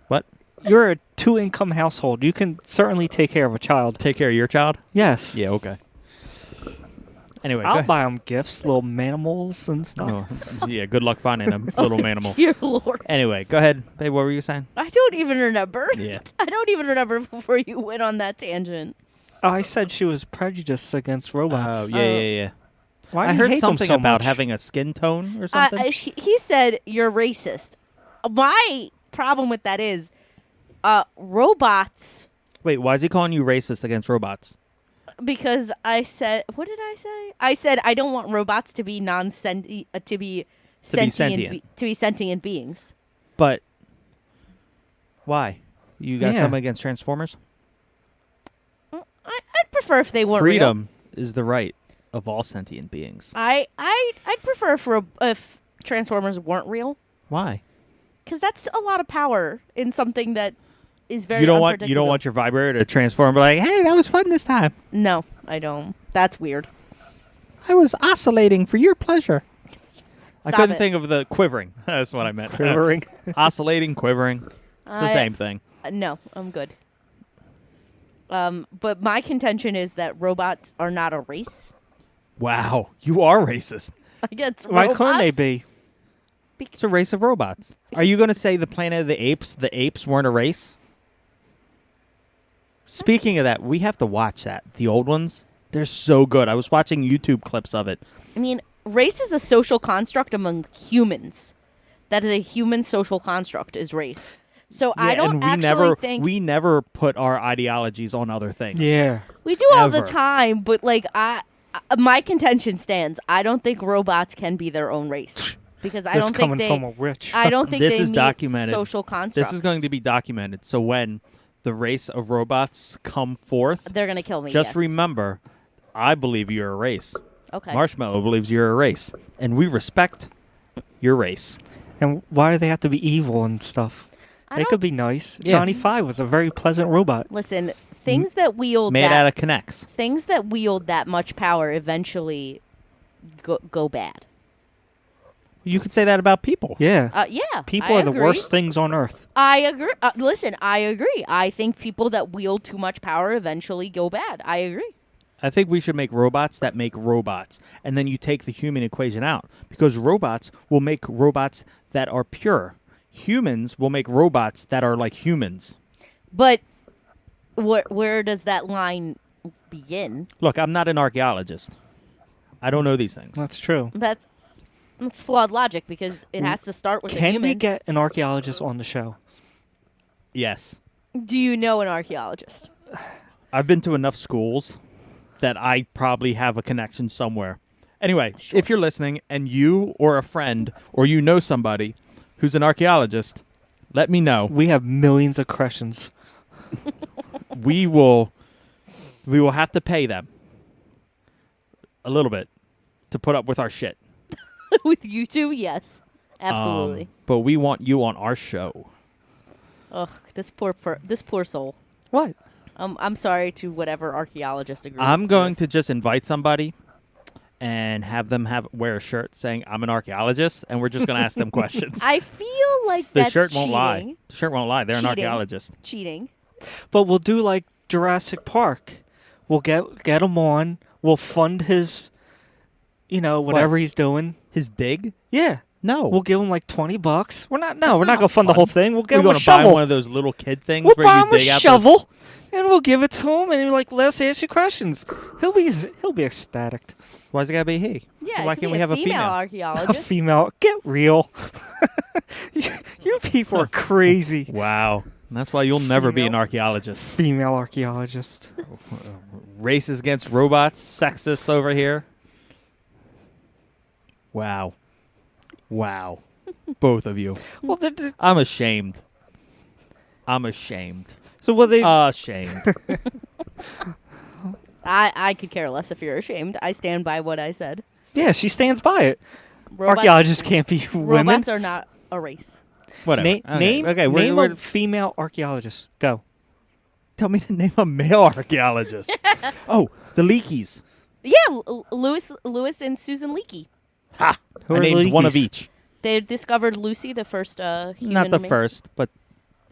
What? You're a 2-income household. You can certainly take care of a child. Take care of your child? Yes. Yeah, okay. Anyway, go I'll ahead. buy them gifts, little manimals and stuff. Oh, yeah, good luck finding a little animal. Dear Lord. Anyway, go ahead. Babe, what were you saying? I don't even remember. Yeah. I don't even remember before you went on that tangent. Oh, I said she was prejudiced against robots. Oh, yeah. Why do I you heard hate them something so about much? having a skin tone or something. He said you're racist. My problem with that is robots, Wait, why is he calling you racist against robots? because I said, what did I say? I said I don't want robots to be to be sentient sentient. to be sentient beings. But Why? You got Yeah. something against Transformers? I'd prefer if they weren't Freedom is the right of all sentient beings. real. I'd prefer if Transformers weren't real, Why? because that's a lot of power in something that is very You don't unpredictable. want your vibrator to transform and be like, hey, that was fun this time. No, I don't. That's weird. I was oscillating for your pleasure. I Stop couldn't it. think of the quivering. That's what I meant. Quivering. Oscillating, quivering. It's the same thing. No, I'm good. But my contention is that robots are not a race. Wow, you are racist. Against Why robots. couldn't they be? It's a race of robots. Are you going to say the Planet of the apes weren't a race? Speaking of that, we have to watch that. The old ones, they're so good. I was watching YouTube clips of it. I mean, race is a social construct among humans. That is a human social construct, is race. So I don't and we actually think we never put our ideologies on other things. Yeah. we do all the ever. time. But like, my contention stands. I don't think robots can be their own race because I This don't think coming they. from a witch. I don't think This they is meet documented. social constructs. This is going to be documented. So when the race of robots come forth, They're gonna kill me. just yes. remember, I believe you're a race. Okay. Marshmallow believes you're a race, and we respect your race. And why do they have to be evil and stuff? I They don't- could be nice. Yeah. Johnny Five was a very pleasant robot. Listen, things that wield Made that out of connects. things that wield that much power eventually go bad. You could say that about people. Yeah. Yeah. People I are the agree. worst things on earth. I agree. Listen, I agree. I think people that wield too much power eventually go bad. I agree. I think we should make robots that make robots, and then you take the human equation out, because robots will make robots that are pure. Humans will make robots that are like humans. But where does that line begin? Look, I'm not an archaeologist. I don't know these things. That's true. That's flawed logic because it has to start with a Can human. we get an archaeologist on the show? Yes. Do you know an archaeologist? I've been to enough schools that I probably have a connection somewhere. Anyway, if you're listening and you or a friend or you know somebody who's an archaeologist, let me know. We have millions of questions. We will have to pay them a little bit to put up with our shit. With you two, yes, absolutely. But we want you on our show. Oh, this poor soul. What? I'm sorry to whatever archaeologist agrees. I'm going this. to just invite somebody and have them wear a shirt saying I'm an archaeologist, and we're just going to ask them questions. I feel like The that's shirt won't cheating. lie. The shirt won't lie. They're an Cheating. archaeologist. Cheating. But we'll do like Jurassic Park. We'll get him on. We'll fund his, whatever he's doing. His dig? Yeah. No. We'll give him like $20. We're not That's going not to fund the fun. whole thing. We'll give We're him a going to buy shovel. one of those little kid things We'll where buy you him a dig out shovel, and we'll give it to him, and he'll like, let's ask you questions. He'll be ecstatic. Why's it got to be he? Yeah. Why it could can't be we have a female female? A archaeologist? female, get real. You people are crazy. Wow. That's why you'll never be an Female. archaeologist. Female archaeologist. Races against robots, sexist over here. Wow. Wow. Both of you. Well, I'm ashamed. I'm ashamed. so what they? Ashamed. I could care less if you're ashamed. I stand by what I said. Yeah, she stands by it. Robots, Archaeologists can't be women. Robots are not a race. Whatever. Name we're a female archaeologist. Go. tell me to name a male archaeologist. Oh, the Leakeys. Yeah, Lewis and Susan Leakey. Ha! Who I are named one of Leakeys? each. They discovered Lucy, the first human. Not the remains. first, but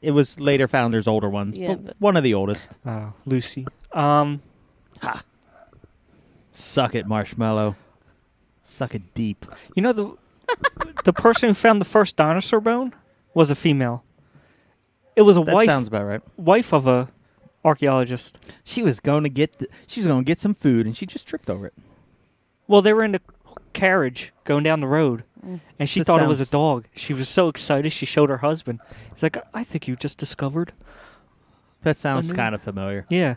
it was later founders, older ones. Yeah, but but- one of the oldest. Lucy. Suck it, Marshmallow. Suck it deep. You know the person who found the first dinosaur bone was a female. It was a That wife sounds about right. wife of a archaeologist. She was going to get some food, and she just tripped over it. Well, they were in the carriage going down the road, and she That thought it was a sounds- dog. She was so excited. She showed her husband. He's like, "I think you just discovered." That sounds I knew- kind of familiar. Yeah.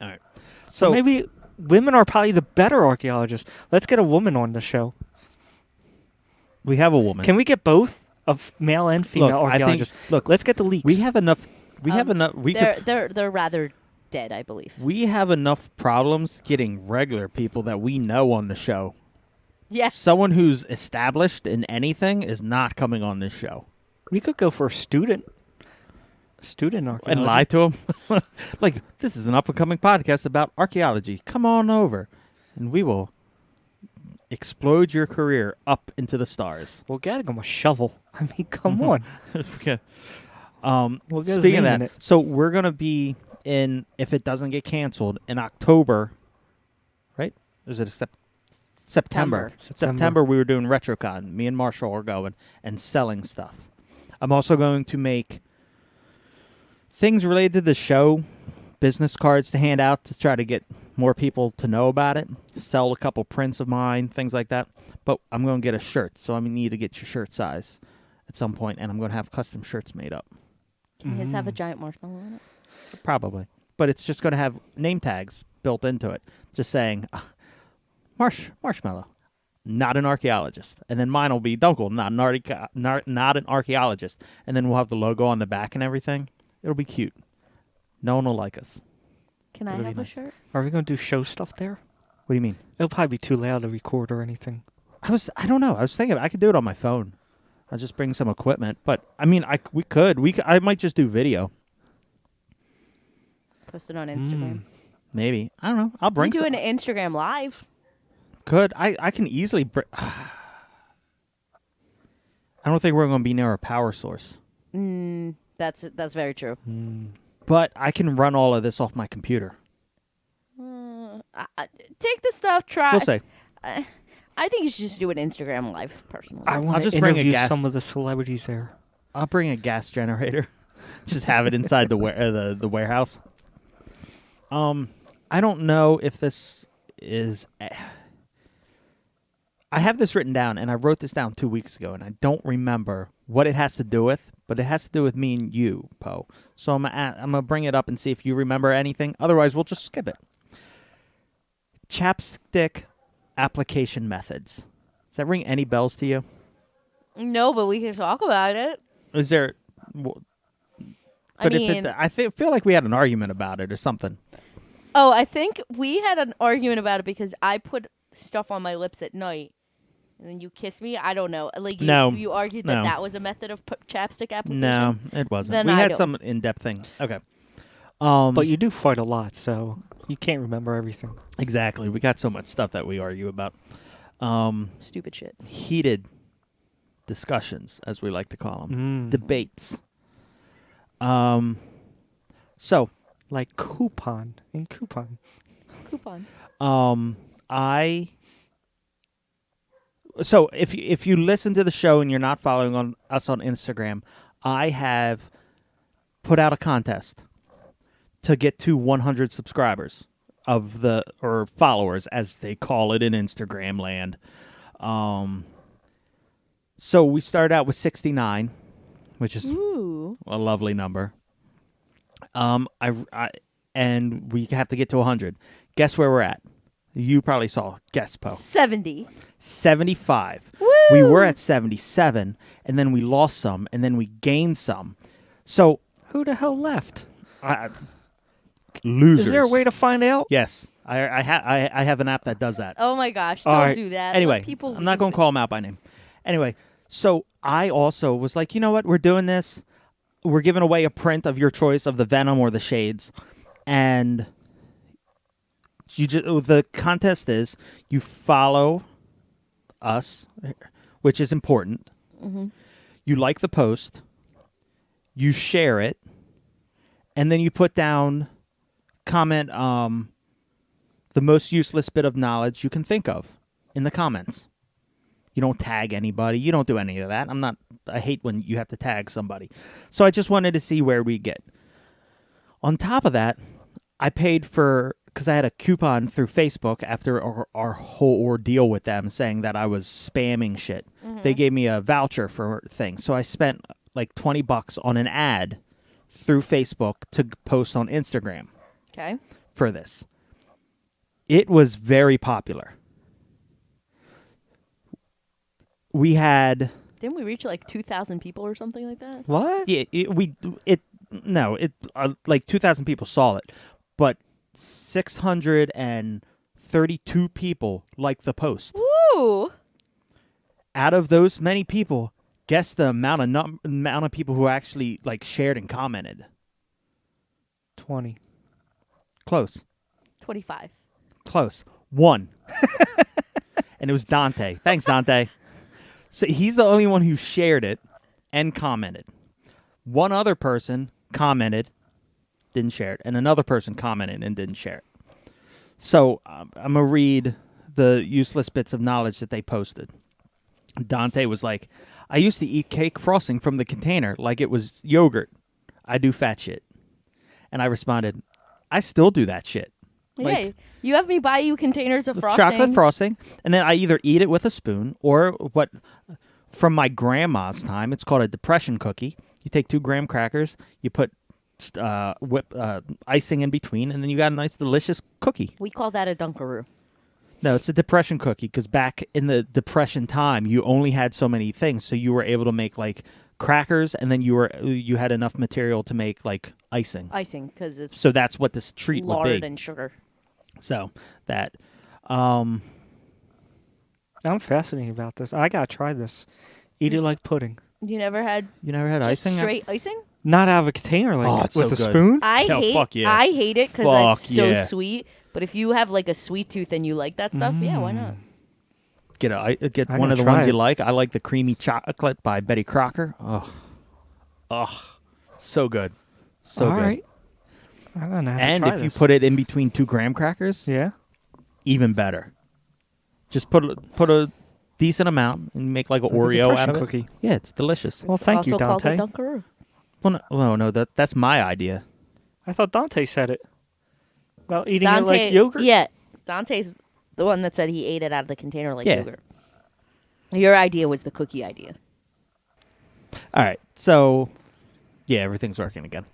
All right. So So maybe women are probably the better archaeologists. Let's get a woman on the show. we have a woman. Can we get both? of male and female Look, I think- archaeologists. look, let's get the leaks. We have enough. We have enough. They're rather dead, I believe. We have enough problems getting regular people that we know on the show. Yes. Someone who's established in anything is not coming on this show. We could go for a student archaeology. And lie to them. Like, this is an up-and-coming podcast about archaeology. Come on over, and we will explode your career up into the stars. We'll get him a shovel. I mean, come on. Okay. We'll get his Speaking name of in that, it. so we're going to be in, if it doesn't get canceled, in October, right? Or is it September? September, we were doing RetroCon. Me and Marshall are going and selling stuff. I'm also going to make things related to the show, business cards to hand out to try to get more people to know about it. Sell a couple prints of mine, things like that. But I'm going to get a shirt, so I need to get your shirt size at some point, and I'm going to have custom shirts made up. Can his have a giant marshmallow on it? Probably. But it's just going to have name tags built into it, just saying, Marshmallow, not an archaeologist. And then mine will be Dunkel, not an archaeologist. And then we'll have the logo on the back and everything. It'll be cute. No one will like us. Can I It'll be have a nice. shirt? Are we going to do show stuff there? What do you mean? It'll probably be too loud to record or anything. I don't know. I was thinking I could do it on my phone. I'll just bring some equipment. But, I mean, we could. I might just do video. Post it on Instagram. Maybe. I don't know. I'll We bring do some. an Instagram live. Could. I can easily bring... I don't think we're going to be near a power source. That's very true. But I can run all of this off my computer. Take the stuff. Try. We'll say. I think you should just do an Instagram live, personally. I want to just bring a interview gas- some of the celebrities there. I'll bring a gas generator. Just have it inside the warehouse. I don't know if this is... I have this written down, and I wrote this down 2 weeks ago, and I don't remember what it has to do with, but it has to do with me and you, Poe. So I'm gonna bring it up and see if you remember anything. Otherwise, we'll just skip it. Chapstick application methods. Does that ring any bells to you? No, but we can talk about it. Is there... I But mean, I feel like we had an argument about it or something. oh, I think we had an argument about it because I put stuff on my lips at night, and then you kissed me. I don't know. Like you argued that No. that was a method of chapstick application. No, it wasn't. Then We I had don't. some in-depth thing. Okay. But you do fight a lot, so you can't remember everything. Exactly. We got so much stuff that we argue about. Stupid shit. Heated discussions, as we like to call them. Debates. So, Like coupon. Coupon. So if you listen to the show and you're not following us on Instagram, I have put out a contest to get to 100 subscribers or followers, as they call it in Instagram land. So we started out with 69, which is Ooh. a lovely number. And we have to get to 100. Guess where we're at? You probably saw. Guess, Poe. 70. 75. Woo! We were at 77, and then we lost some, and then we gained some. So, Who the hell left? losers. Is there a way to find out? Yes. I have an app that does that. Oh my gosh! All Don't right. do that. Anyway, Let people I'm not going to call them out by name. Anyway, so I also was like, you know what? We're doing this. We're giving away a print of your choice of the Venom or the Shades. And the contest is you follow us, which is important. Mm-hmm. You like the post. You share it. And then you put down, comment, the most useless bit of knowledge you can think of in the comments. You don't tag anybody. You don't do any of that. I hate when you have to tag somebody. So I just wanted to see where we get. On top of that, I paid because I had a coupon through Facebook after our whole ordeal with them saying that I was spamming shit. Mm-hmm. They gave me a voucher for things. So I spent like $20 on an ad through Facebook to post on Instagram. Okay. For this. It was very popular. We had Didn't we reach like 2,000 people or something like that? What? Yeah, like 2,000 people saw it, but 632 people liked the post. Woo! Out of those many people, guess the amount of people who actually like shared and commented. 20. Close. 25. Close. 1. And it was Dante. Thanks, Dante. So he's the only one who shared it and commented. One other person commented, didn't share it, and another person commented and didn't share it. So I'm going to read the useless bits of knowledge that they posted. Dante was like, I used to eat cake frosting from the container like it was yogurt. I do fat shit. And I responded, I still do that shit. Hey, you have me buy you containers of frosting. Chocolate frosting, and then I either eat it with a spoon or what from my grandma's time, it's called a depression cookie. You take 2 graham crackers, you put icing in between, and then you got a nice, delicious cookie. We call that a Dunkaroo. No, it's a depression cookie because back in the depression time, you only had so many things, so you were able to make like crackers, and then you had enough material to make like icing. Icing, because it's So that's what this treat would lard be. and sugar. So that, I'm fascinated about this. I gotta try this. Eat it like pudding. You never had you never had just icing? straight icing? Not out of a container, like it's with so a good. spoon. I hate it because it's so yeah. sweet. But if you have like a sweet tooth and you like that stuff, yeah, why not? Get I one of the gotta ones try you it. like. I like the creamy chocolate by Betty Crocker. So good, so All good. right. I'm gonna have And to try if you this. put it in between 2 graham crackers, Yeah. even better. Just put a decent amount and make like an Like a Oreo out depression of it. cookie. Yeah, it's delicious. Well, thank you, Also called Dante. a Dunkaroo. Well, no, that's my idea. I thought Dante said it about eating it like yogurt. Yeah, Dante's the one that said he ate it out of the container like Yeah. yogurt. Your idea was the cookie idea. All right, so yeah, everything's working again.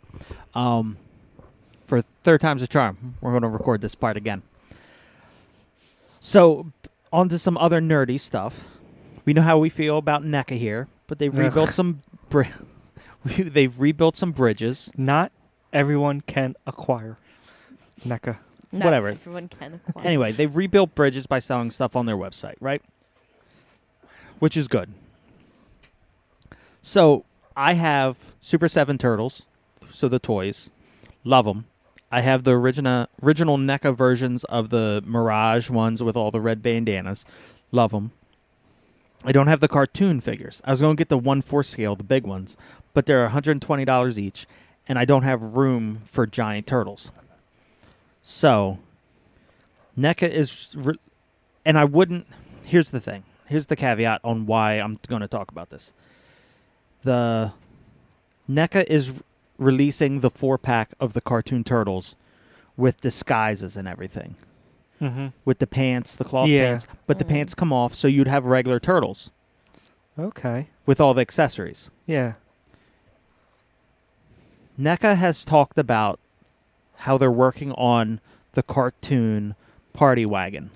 For third time's a charm, we're going to record this part again. So, on to some other nerdy stuff. We know how we feel about NECA here, but they've rebuilt they've rebuilt some bridges. Not everyone can acquire NECA. Not Whatever. Everyone can acquire. Anyway, they've rebuilt bridges by selling stuff on their website, right? Which is good. So, I have Super 7 Turtles, so the toys. Love them. I have the original NECA versions of the Mirage ones with all the red bandanas. Love them. I don't have the cartoon figures. I was going to get the 1/4 scale, the big ones, but they're $120 each, and I don't have room for giant turtles. So, NECA is... and I wouldn't... Here's the thing. Here's the caveat on why I'm going to talk about this. The NECA is releasing the 4-pack of the cartoon turtles with disguises and everything. Mm-hmm. With the pants, the cloth Yeah. pants. But the pants come off, so you'd have regular turtles Okay. with all the accessories. Yeah. NECA has talked about how they're working on the cartoon party wagon.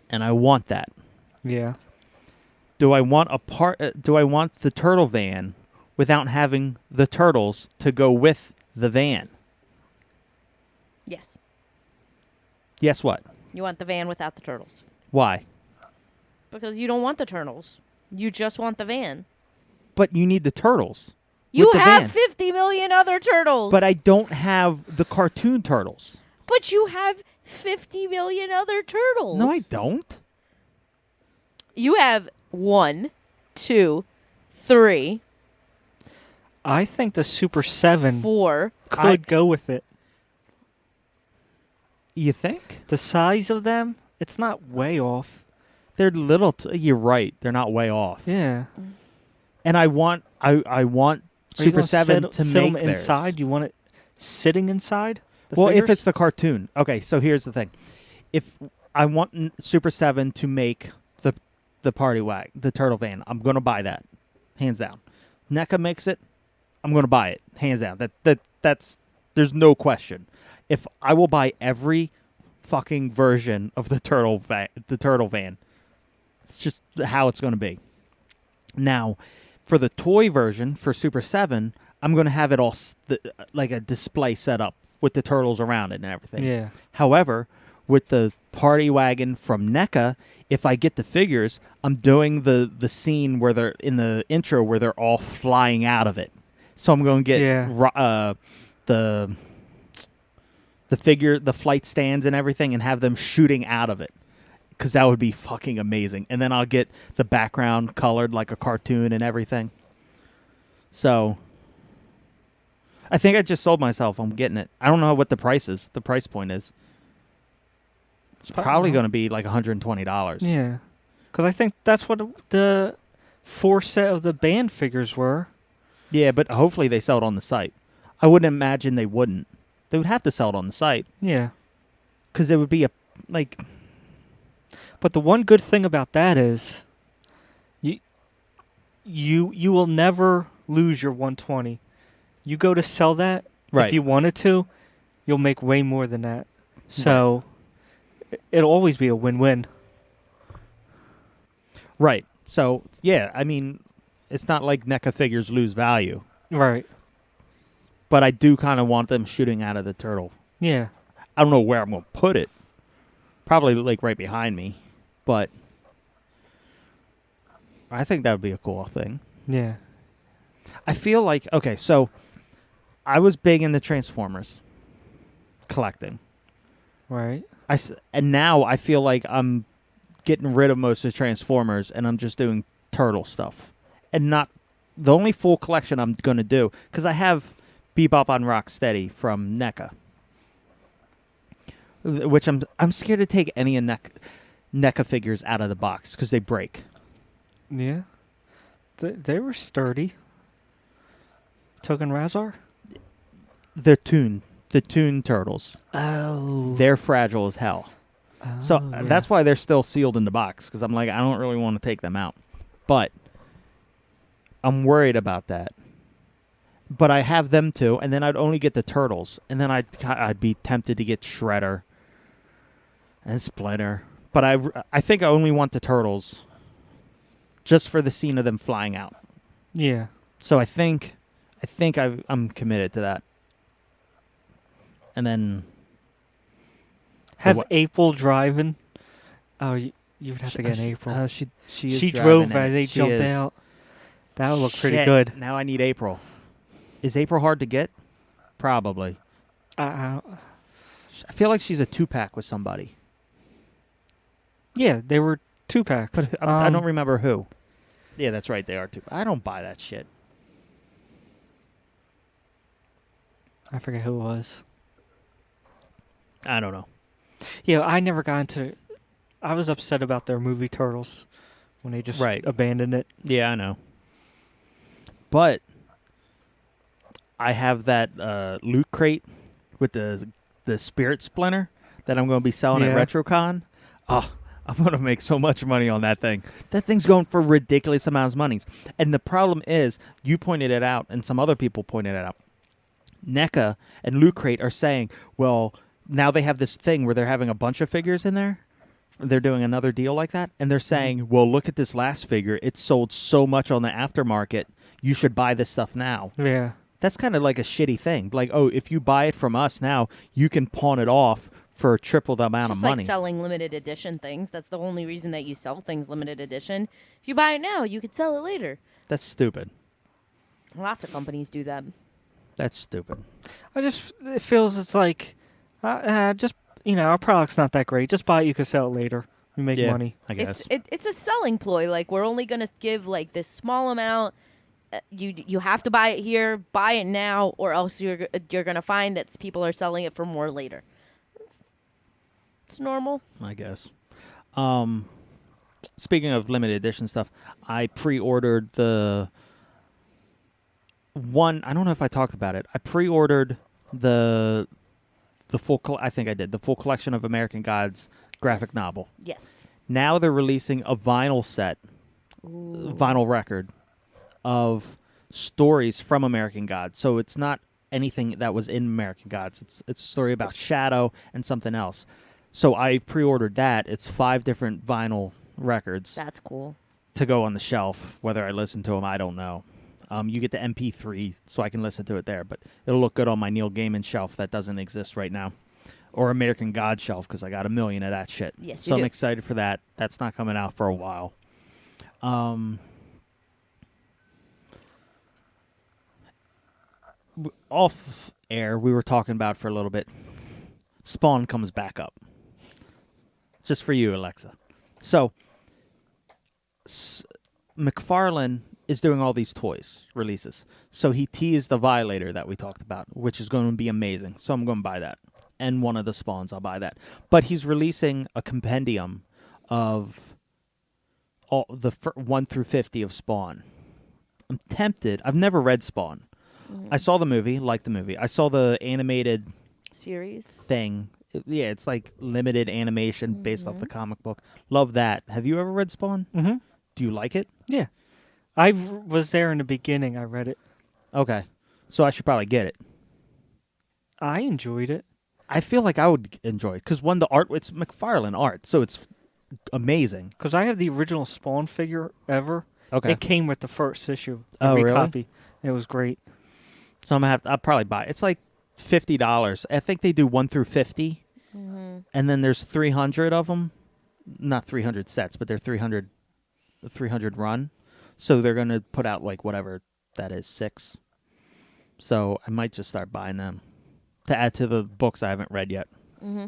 And I want that. Yeah. Do I want the turtle van without having the turtles to go with the van? Yes. Yes, what? You want the van without the turtles. Why? Because you don't want the turtles. You just want the van. But you need the turtles. You with the have van. 50 million other turtles. But I don't have the cartoon turtles. But you have 50 million other turtles. No, I don't. You have 1, 2, 3, I think the Super 7 4. could go with it. You think? The size of them, it's not way off. They're little. You're right. They're not way off. Yeah. And I want Are you Super gonna 7 to sit make them theirs. inside? You want it sitting inside? Well, if figures? it's the cartoon. Okay, so here's the thing. If I want Super 7 to make the party wagon, the turtle van, I'm going to buy that. Hands down. NECA makes it, I'm going to buy it. Hands down. That's there's no question. If I will buy every fucking version of the turtle van. It's just how it's going to be. Now, for the toy version for Super 7, I'm going to have it all like a display set up with the turtles around it and everything. Yeah. However, with the party wagon from NECA, if I get the figures, I'm doing the scene where they're in the intro where they're all flying out of it. So I'm going to get the flight stands and everything, and have them shooting out of it, because that would be fucking amazing. And then I'll get the background colored like a cartoon and everything. So I think I just sold myself. I'm getting it. I don't know what the price point is. It's probably going to be like $120. Yeah. Because I think that's what the 4 set of the band figures were. Yeah, but hopefully they sell it on the site. I wouldn't imagine they wouldn't. They would have to sell it on the site. Yeah. Because it would be But the one good thing about that is you will never lose your 120. You go to sell that, right. If you wanted to, you'll make way more than that. So it'll always be a win-win. Right. So, yeah, I mean, it's not like NECA figures lose value. Right. But I do kind of want them shooting out of the turtle. Yeah. I don't know where I'm going to put it. Probably like right behind me. But I think that would be a cool thing. Yeah. I feel like, okay, so I was big into Transformers collecting. Right. And now I feel like I'm getting rid of most of the Transformers, and I'm just doing turtle stuff. And not the only full collection I'm going to do, because I have Bebop on Rocksteady from NECA, which I'm scared to take any of NECA figures out of the box because they break. Yeah. They were sturdy. Token Razor? They're tuned. The Toon Turtles. Oh. They're fragile as hell. Oh, So yeah. that's why they're still sealed in the box, because I'm like, I don't really want to take them out. But I'm worried about that. But I have them too, and then I'd only get the Turtles, and then I'd be tempted to get Shredder and Splinter. But I think I only want the Turtles just for the scene of them flying out. Yeah. So I think I'm committed to that. And then have April driving. Oh, you would have to get an April. She drove by. They jumped out. That would look pretty good. Now I need April. Is April hard to get? Probably. I feel like she's a 2-pack with somebody. Yeah, they were 2-packs. But I don't remember who. Yeah, that's right. They are 2. I don't buy that shit. I forget who it was. I don't know. Yeah, I never got into... I was upset about their movie Turtles when they just abandoned it. Yeah, I know. But I have that loot crate with the Spirit Splinter that I'm going to be selling at RetroCon. Oh, I'm going to make so much money on that thing. That thing's going for ridiculous amounts of money. And the problem is, you pointed it out, and some other people pointed it out. NECA and Loot Crate are saying, well, now they have this thing where they're having a bunch of figures in there. They're doing another deal like that. And they're saying, well, look at this last figure. It sold so much on the aftermarket. You should buy this stuff now. Yeah. That's kind of like a shitty thing. Like, oh, if you buy it from us now, you can pawn it off for triple the amount of money. It's like selling limited edition things. That's the only reason that you sell things limited edition. If you buy it now, you could sell it later. That's stupid. Lots of companies do that. That's stupid. It feels it's like, just, our product's not that great. Just buy it, you can sell it later. We make money. I guess. It's a selling ploy. Like, we're only going to give, like, this small amount. You have to buy it here, buy it now, or else you're going to find that people are selling it for more later. It's normal. I guess. Speaking of limited edition stuff, I pre-ordered the one. I don't know if I talked about it. I pre-ordered the full. I think I did the full collection of American Gods graphic novel. Yes. Now they're releasing a vinyl set, vinyl record of stories from American Gods. So it's not anything that was in American Gods. It's a story about Shadow and something else. So I pre-ordered that. It's 5 different vinyl records. That's cool. to go on the shelf. Whether I listen to them, I don't know. You get the MP3, so I can listen to it there, but it'll look good on my Neil Gaiman shelf that doesn't exist right now, or American God shelf because I got 1 million of that shit. Yes, so you I'm do. excited for that. That's not coming out for a while. Off air, we were talking about for a little bit. Spawn comes back up. Just for you, Alexa. So, McFarlane is doing all these toys releases. So he teased the Violator that we talked about, which is going to be amazing. So I'm going to buy that. And one of the Spawns, I'll buy that. But he's releasing a compendium of all the 1 through 50 of Spawn. I'm tempted. I've never read Spawn. I saw the movie, liked the movie. I saw the animated Series. thing. Yeah, it's like limited animation based off the comic book. Love that. Have you ever read Spawn? Mm-hmm. Do you like it? Yeah. I was there in the beginning. I read it. Okay. So I should probably get it. I enjoyed it. I feel like I would enjoy it. Because the art, it's McFarlane art, so it's amazing. Because I have the original Spawn figure ever. Okay. It came with the first issue. Oh, Every really? copy. It was great. So I'll probably buy it. It's like $50. I think they do 1 through 50. And then there's 300 of them. Not 300 sets, but they're 300 run. So they're going to put out like whatever that is, 6. So I might just start buying them to add to the books I haven't read yet. Mm-hmm.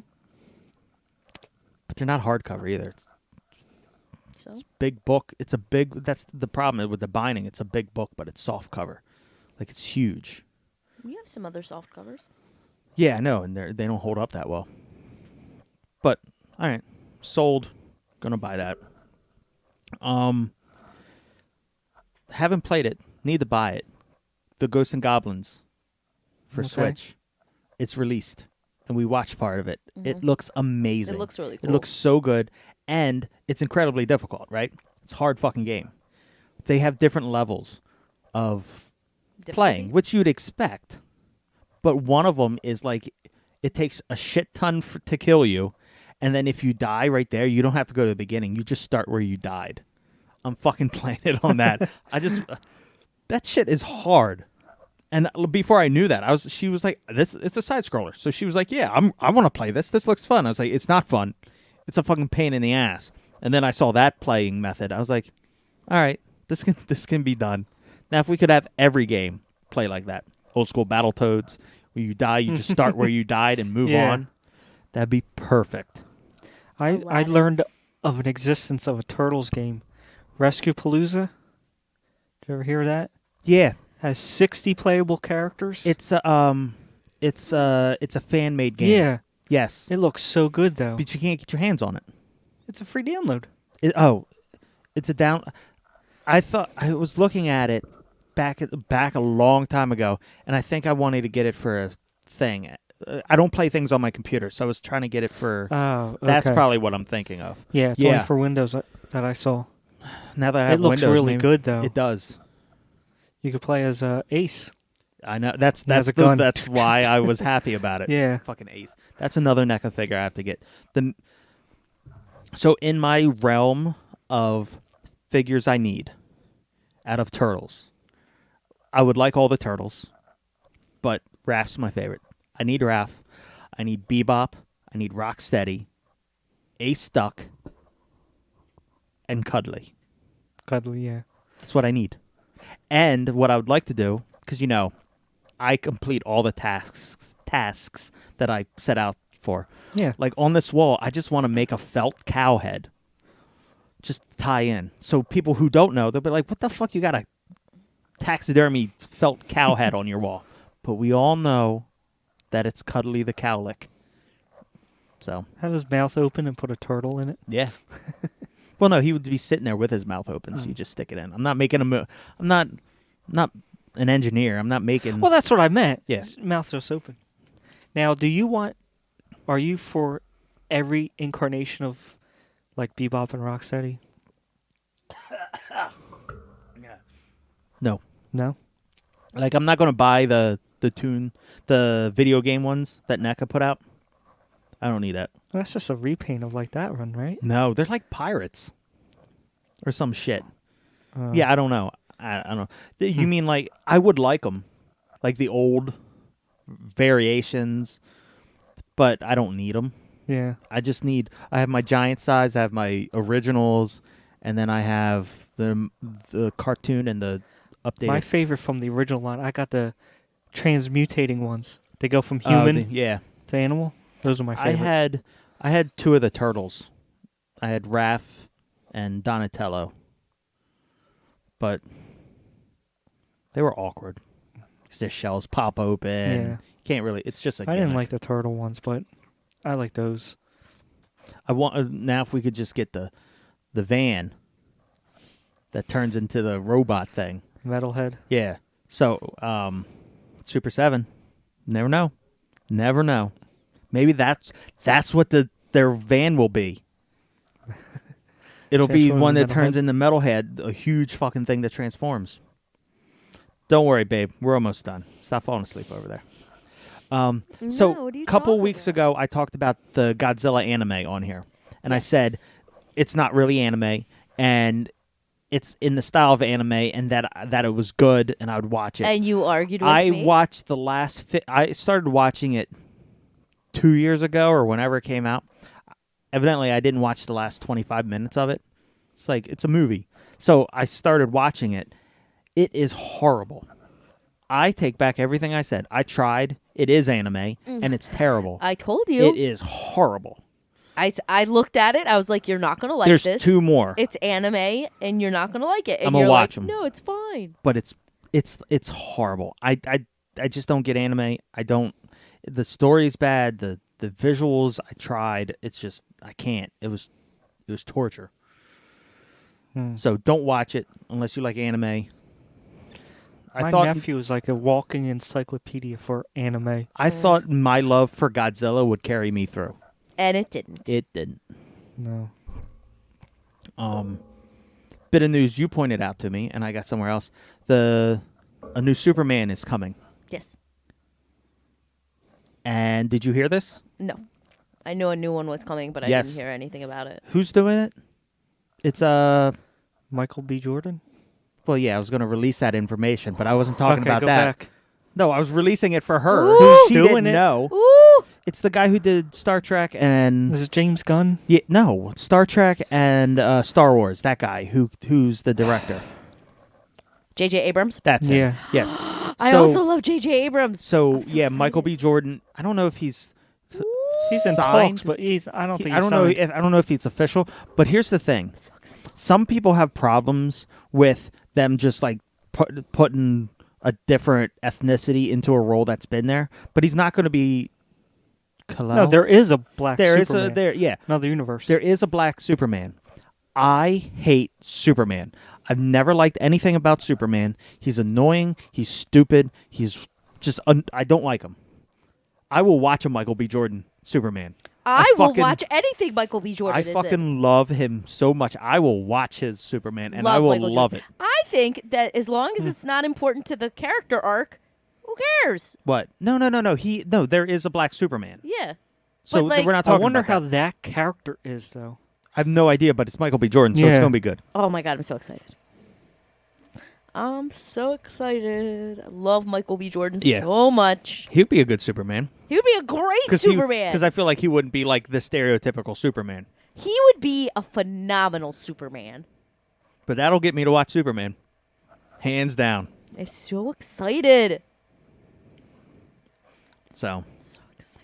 But they're not hardcover either. So? It's a big book. That's the problem with the binding. It's a big book, but it's soft cover. Like, it's huge. We have some other soft covers. Yeah, I know, and they don't hold up that well. But, all right. Sold. Gonna buy that. Haven't played it. Need to buy it. The Ghosts and Goblins for Okay. Switch. It's released, and we watched part of it. It looks amazing. It looks really cool. It looks so good, and it's incredibly difficult, right? It's a hard fucking game. They have different levels of playing, which you'd expect. But one of them is like, it takes a shit ton to kill you, and then if you die right there, you don't have to go to the beginning. You just start where you died. I'm fucking playing it on that. That shit is hard. And before I knew that, she was like, it's a side scroller. So she was like, yeah, I want to play this. This looks fun. I was like, it's not fun. It's a fucking pain in the ass. And then I saw that playing method. I was like, all right, this can be done. Now, if we could have every game play like that, old school Battletoads, where you die, you just start where you died and move on, that'd be perfect. I learned of an existence of a Turtles game, Rescue Palooza. Did you ever hear of that? Yeah, Has 60 playable characters. it's a fan made game. Yeah. Yes, It looks so good though. but you can't get your hands on it. It's a free download. It's a down. I thought I was looking at it back a long time ago, and I think I wanted to get it for a thing. I don't play things on my computer, so I was trying to get it for. Oh, okay. That's probably what I'm thinking of. Yeah, it's only for Windows that I saw. Now that I have It looks Windows, really maybe- good though. It does. You could play as Ace. I know that's has a gun. that's why I was happy about it. Yeah. Fucking Ace. That's another NECA figure I have to get. So in my realm of figures I need out of Turtles, I would like all the Turtles, but Raph's my favorite. I need Raph. I need Bebop. I need Rocksteady, Ace Duck, and Cuddly. Cuddly, yeah. That's what I need. And what I would like to do, because I complete all the tasks that I set out for. Yeah. Like on this wall, I just want to make a felt cow head. Just tie in. So people who don't know, they'll be like, what the fuck you got a taxidermy felt cow head on your wall? But we all know that it's Cuddly the Cowlick. So. Have his mouth open and put a turtle in it. Yeah. Well, no, he would be sitting there with his mouth open, so you just stick it in. I'm not making I'm not an engineer. I'm not making... Well, that's what I meant. Yeah. Mouth just open. Now, are you for every incarnation of, like, Bebop and Rocksteady? No. No? Like, I'm not going to buy the video game ones that NECA put out. I don't need that. That's just a repaint of, like, that run, right? No, they're like pirates. or some shit. Yeah, I don't know. I don't know. You mean like I would like them, like the old variations, but I don't need them. Yeah. I have my giant size, I have my originals, and then I have the cartoon and the updated. My favorite from the original line, I got the transmutating ones. They go from Oh, human yeah. to animal. Those are my favorite. I had two of the turtles. I had Raph and Donatello. But they were awkward. Because their shells pop open. Yeah. Can't really, it's just a I didn't gimmick. like the turtle ones, but I like those. I want now if we could just get the van that turns into the robot thing. Metalhead. Yeah. So, Super 7. Never know. Never know. Maybe that's what their van will be. It'll be Transforms one that into turns Metalhead? into Metalhead, a huge fucking thing that transforms. Don't worry, babe. We're almost done. Stop falling asleep over there. So what are you a couple talking weeks about? ago, I talked about the Godzilla anime on here. And I Yes. said it's not really anime, and it's in the style of anime, and that it was good, and I would watch it. And you argued with I me. watched the last. I started watching it 2 years ago or whenever it came out. Evidently, I didn't watch the last 25 minutes of it. It's like it's a movie, so I started watching it. It is horrible. I take back everything I said. I tried. It is anime, and it's terrible. I told you. It is horrible. I looked at it. I was like, "You're not gonna like There's this. two more, It's anime, and you're not gonna like it." And I'm gonna you're watch like, 'em. "No, it's fine." but it's horrible. I just don't get anime. I don't. The story's bad. The visuals. I tried. It's just I can't. It was torture. So don't watch it unless you like anime. My nephew is like a walking encyclopedia for anime. I thought my love for Godzilla would carry me through. And it didn't. It didn't. No. Bit of news you pointed out to me, and I got somewhere else. A new Superman is coming. Yes. And did you hear this? No. I knew a new one was coming, but I Yes. didn't hear anything about it. Who's doing it? It's Michael B. Jordan? well, yeah, I was going to release that information, but I wasn't talking Okay, about go that. back. No, I was releasing it for her. Ooh. She Doing didn't it? know. Ooh! It's the guy who did Star Trek and Is it James Gunn? yeah, no, Star Trek and Star Wars. That guy who's the director. J.J. Abrams. That's it. Yeah. Yes. I So- also love J.J. Abrams. So, I'm so yeah, excited. Michael B. Jordan. I don't know if he's He's in signed. talks, but I don't think I don't know. I don't know if it's official. But here's the thing: I'm so excited. some people have problems with them just like putting a different ethnicity into a role that's been there. But he's not going to be. Kal-El. No, there is a black Superman. Yeah, Another universe. there is a black Superman. I hate Superman. I've never liked anything about Superman. He's annoying. He's stupid. He's just. I don't like him. I will watch a Michael B. Jordan Superman. I will fucking- watch anything Michael B. Jordan I is in. fucking love him so much. I will watch his Superman, and I Love will Michael love Jordan. it. I think that as long as it's not important to the character arc, who cares? What? No. There is a black Superman. Yeah. So But, like- we're not I talking wonder about how that. that character is, though. I have no idea, but it's Michael B. Jordan, so it's Yeah. going to be good. Oh my god, I'm so excited. I'm so excited. I love Michael B. Jordan Yeah. so much. He'd be a good Superman. He would be a great Superman. Because I feel like he wouldn't be like the stereotypical Superman. He would be a phenomenal Superman. But that'll get me to watch Superman, hands down. I'm so excited. So So excited.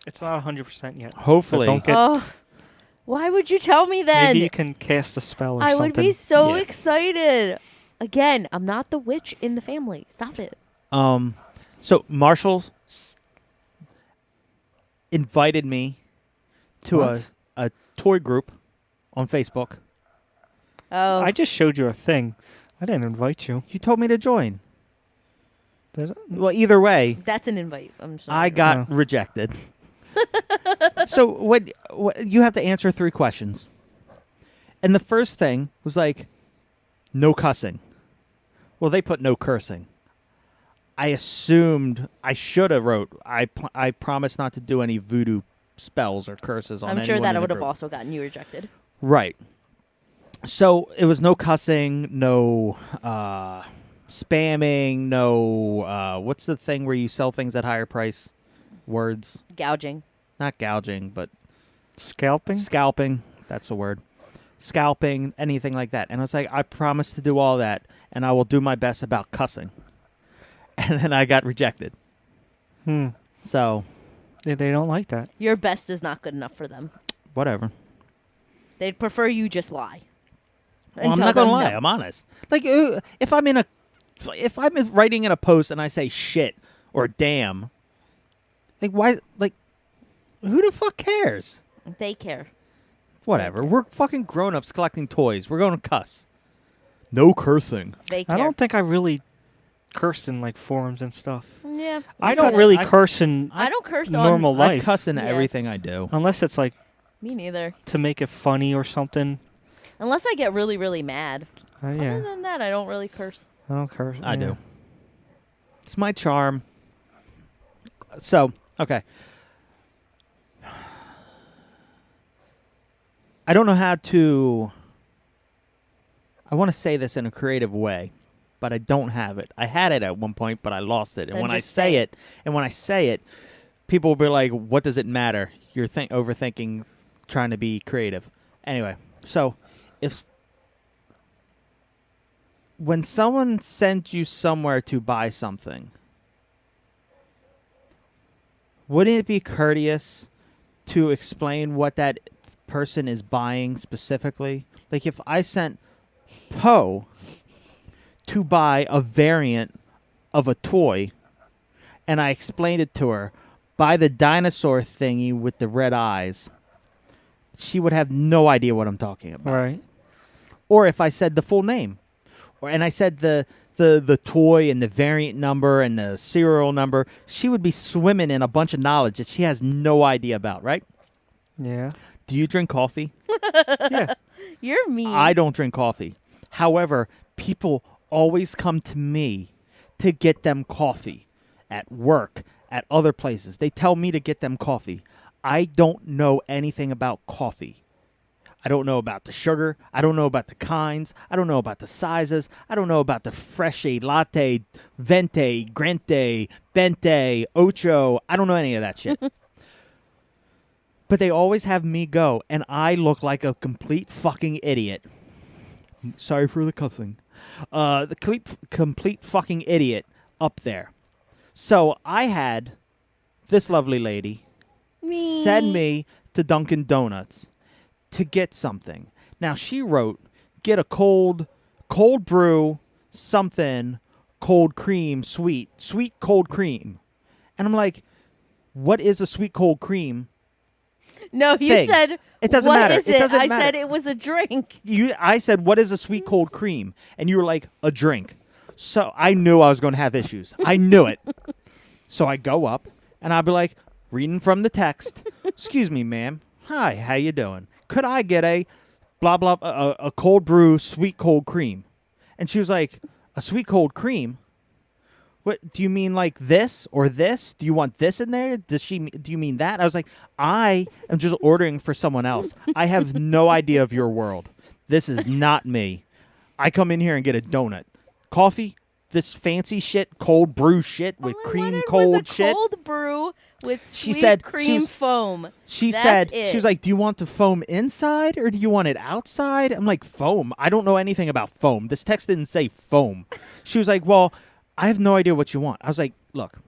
It's not 100% yet. hopefully, So don't get. Oh, why would you tell me then? Maybe you can cast a spell or I something. would be so Yeah. excited. Again, I'm not the witch in the family. Stop it. so Marshall invited me to What? a toy group on Facebook. Oh, I just showed you a thing. I didn't invite you. You told me to join. Did it? Well, either way, that's an invite. I'm sorry. I got No. rejected. So what you have to answer 3 questions. And the first thing was like no cussing. Well, they put no cursing. I assumed I should have wrote I promise not to do any voodoo spells or curses on I'm anyone sure in that the would have group. also gotten you rejected. Right. So it was no cussing, no spamming, no what's the thing where you sell things at higher price? Words. Gouging. Not gouging, but Scalping? scalping. That's the word. Scalping, anything like that. And I was like, I promise to do all that, and I will do my best about cussing. And then I got rejected. So, They don't like that. Your best is not good enough for them. whatever. They'd prefer you just lie. Well, I'm not gonna lie. I'm honest. Like if I'm writing in a post and I say shit or damn, like why? Like who the fuck cares? They care. Whatever. We're fucking grown-ups collecting toys. We're going to cuss. No cursing. They care. I don't think I really curse in like forums and stuff. Yeah. I don't really I- curse in I don't curse normal on... I life cuss in Yeah. everything I do. unless it's like Me neither. to make it funny or something. Unless I get really, really mad. Yeah, Other than that, I don't really curse. I don't curse. I yeah. do. It's my charm. So, okay. I don't know how to... I want to say this in a creative way, but I don't have it. I had it at one point, but I lost it. And Then when I just say say it, people will be like, what does it matter? You're overthinking trying to be creative. Anyway, so when someone sends you somewhere to buy something, wouldn't it be courteous to explain what that person is buying specifically? Like if I sent Poe to buy a variant of a toy and I explained it to her, buy the dinosaur thingy with the red eyes, she would have no idea what I'm talking about. Right. Or if I said the full name, and I said the toy and the variant number and the serial number, she would be swimming in a bunch of knowledge that she has no idea about, right? Yeah. Do you drink coffee? Yeah. You're mean. I don't drink coffee. However, people always come to me to get them coffee at work, at other places. They tell me to get them coffee. I don't know anything about coffee. I don't know about the sugar. I don't know about the kinds. I don't know about the sizes. I don't know about the Fresche, Latte, Venti, Grande, Bente, Ocho. I don't know any of that shit. But they always have me go, and I look like a complete fucking idiot. Sorry for the cussing. The complete fucking idiot up there. So I had this lovely lady send me to Dunkin' Donuts to get something. Now she wrote, get a cold brew, something, cold cream, sweet cold cream. And I'm like, what is a sweet cold cream? No, you thing? said, It doesn't what matter. is It it? doesn't I matter. said it was a drink. I said, what is a sweet cold cream? And you were like, a drink. So I knew I was going to have issues. I knew it. So I go up, and I'll be like, reading from the text, excuse me, ma'am. Hi, how you doing? Could I get a blah, blah, a cold brew, sweet cold cream? And she was like, a sweet cold cream? What, do you mean like this or this? Do you want this in there? Do you mean that? I was like, I am just ordering for someone else. I have no idea of your world. This is not me. I come in here and get a donut. Coffee, this fancy shit, cold brew shit with All I cream wanted cold was a shit. cold brew with She sweet said- cream she foam. She That's said, it. she was like, do you want the foam inside or do you want it outside? I'm like, foam? I don't know anything about foam. This text didn't say foam. She was like, well, I have no idea what you want. I was like, look,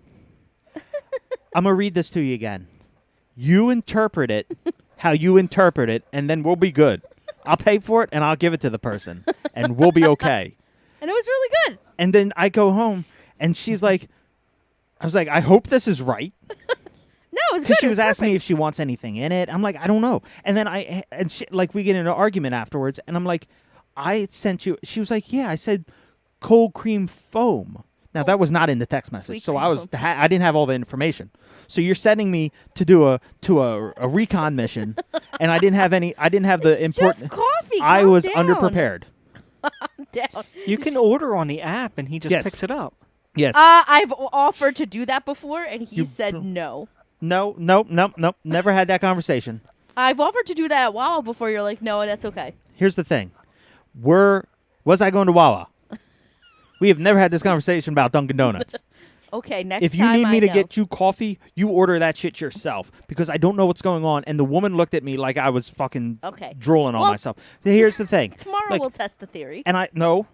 I'm going to read this to you again. You interpret it how you interpret it, and then we'll be good. I'll pay for it, and I'll give it to the person, and we'll be okay. And it was really good. And then I go home, and she's like, I was like, I hope this is right. No, it was good. Because she It was asking me perfect. if she wants anything in it. I'm like, I don't know. And then we get in an argument afterwards, and I'm like, I sent you. She was like, yeah, I said cold cream foam. Now that was not in the text message, Sweet so cream I was foam. I didn't have all the information. So you're sending me to do a recon mission, and I didn't have the It's important. just coffee. I Calm was down. underprepared. Down. You can order on the app and he just Yes. picks it up. Yes. I've offered to do that before, and he You- said no. No. Never had that conversation. I've offered to do that a while before. You're like, no, that's okay. Here's the thing. Was I going to Wawa? We have never had this conversation about Dunkin' Donuts. Okay, next If you time need me I to know. get you coffee, you order that shit yourself because I don't know what's going on. And the woman looked at me like I was fucking Okay. drooling on Well, myself. Here's the thing. Tomorrow Like, we'll test the theory. and no,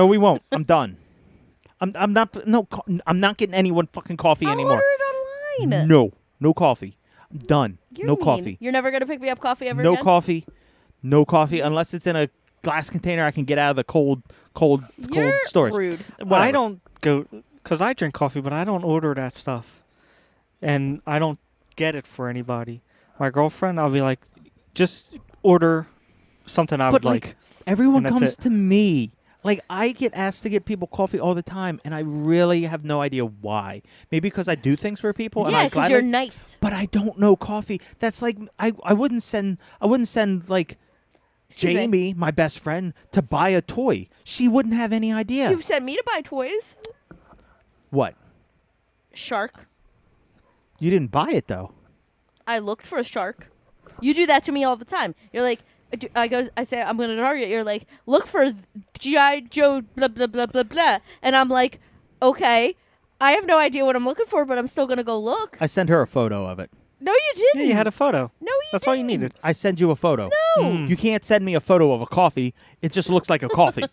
we won't. I'm done. I'm not getting anyone fucking coffee I'll anymore. order it online. No coffee. I'm done. You're no mean. coffee. You're never going to pick me up coffee ever No again? coffee. No coffee unless it's in a glass container I can get out of the cold You're storage. rude. Whatever. I don't go because I drink coffee, but I don't order that stuff, and I don't get it for anybody. My girlfriend, I'll be like, just order something I would like. Everyone and that's comes it. to me. Like, I get asked to get people coffee all the time, and I really have no idea why. Maybe because I do things for people, and Yeah, I because gladly, you're nice. but I don't know coffee. That's like I wouldn't send like Excuse me. Jamie, my best friend, to buy a toy. She wouldn't have any idea. You've sent me to buy toys. What? Shark. You didn't buy it though. I looked for a shark. You do that to me all the time. You're like, I say I'm going to Target. You're like, look for G.I. Joe blah blah blah blah blah, and I'm like, okay, I have no idea what I'm looking for, but I'm still going to go look. I sent her a photo of it. No, you didn't. Yeah, you had a photo. No, you That's didn't. all you needed. I send you a photo. No. You can't send me a photo of a coffee. It just looks like a coffee.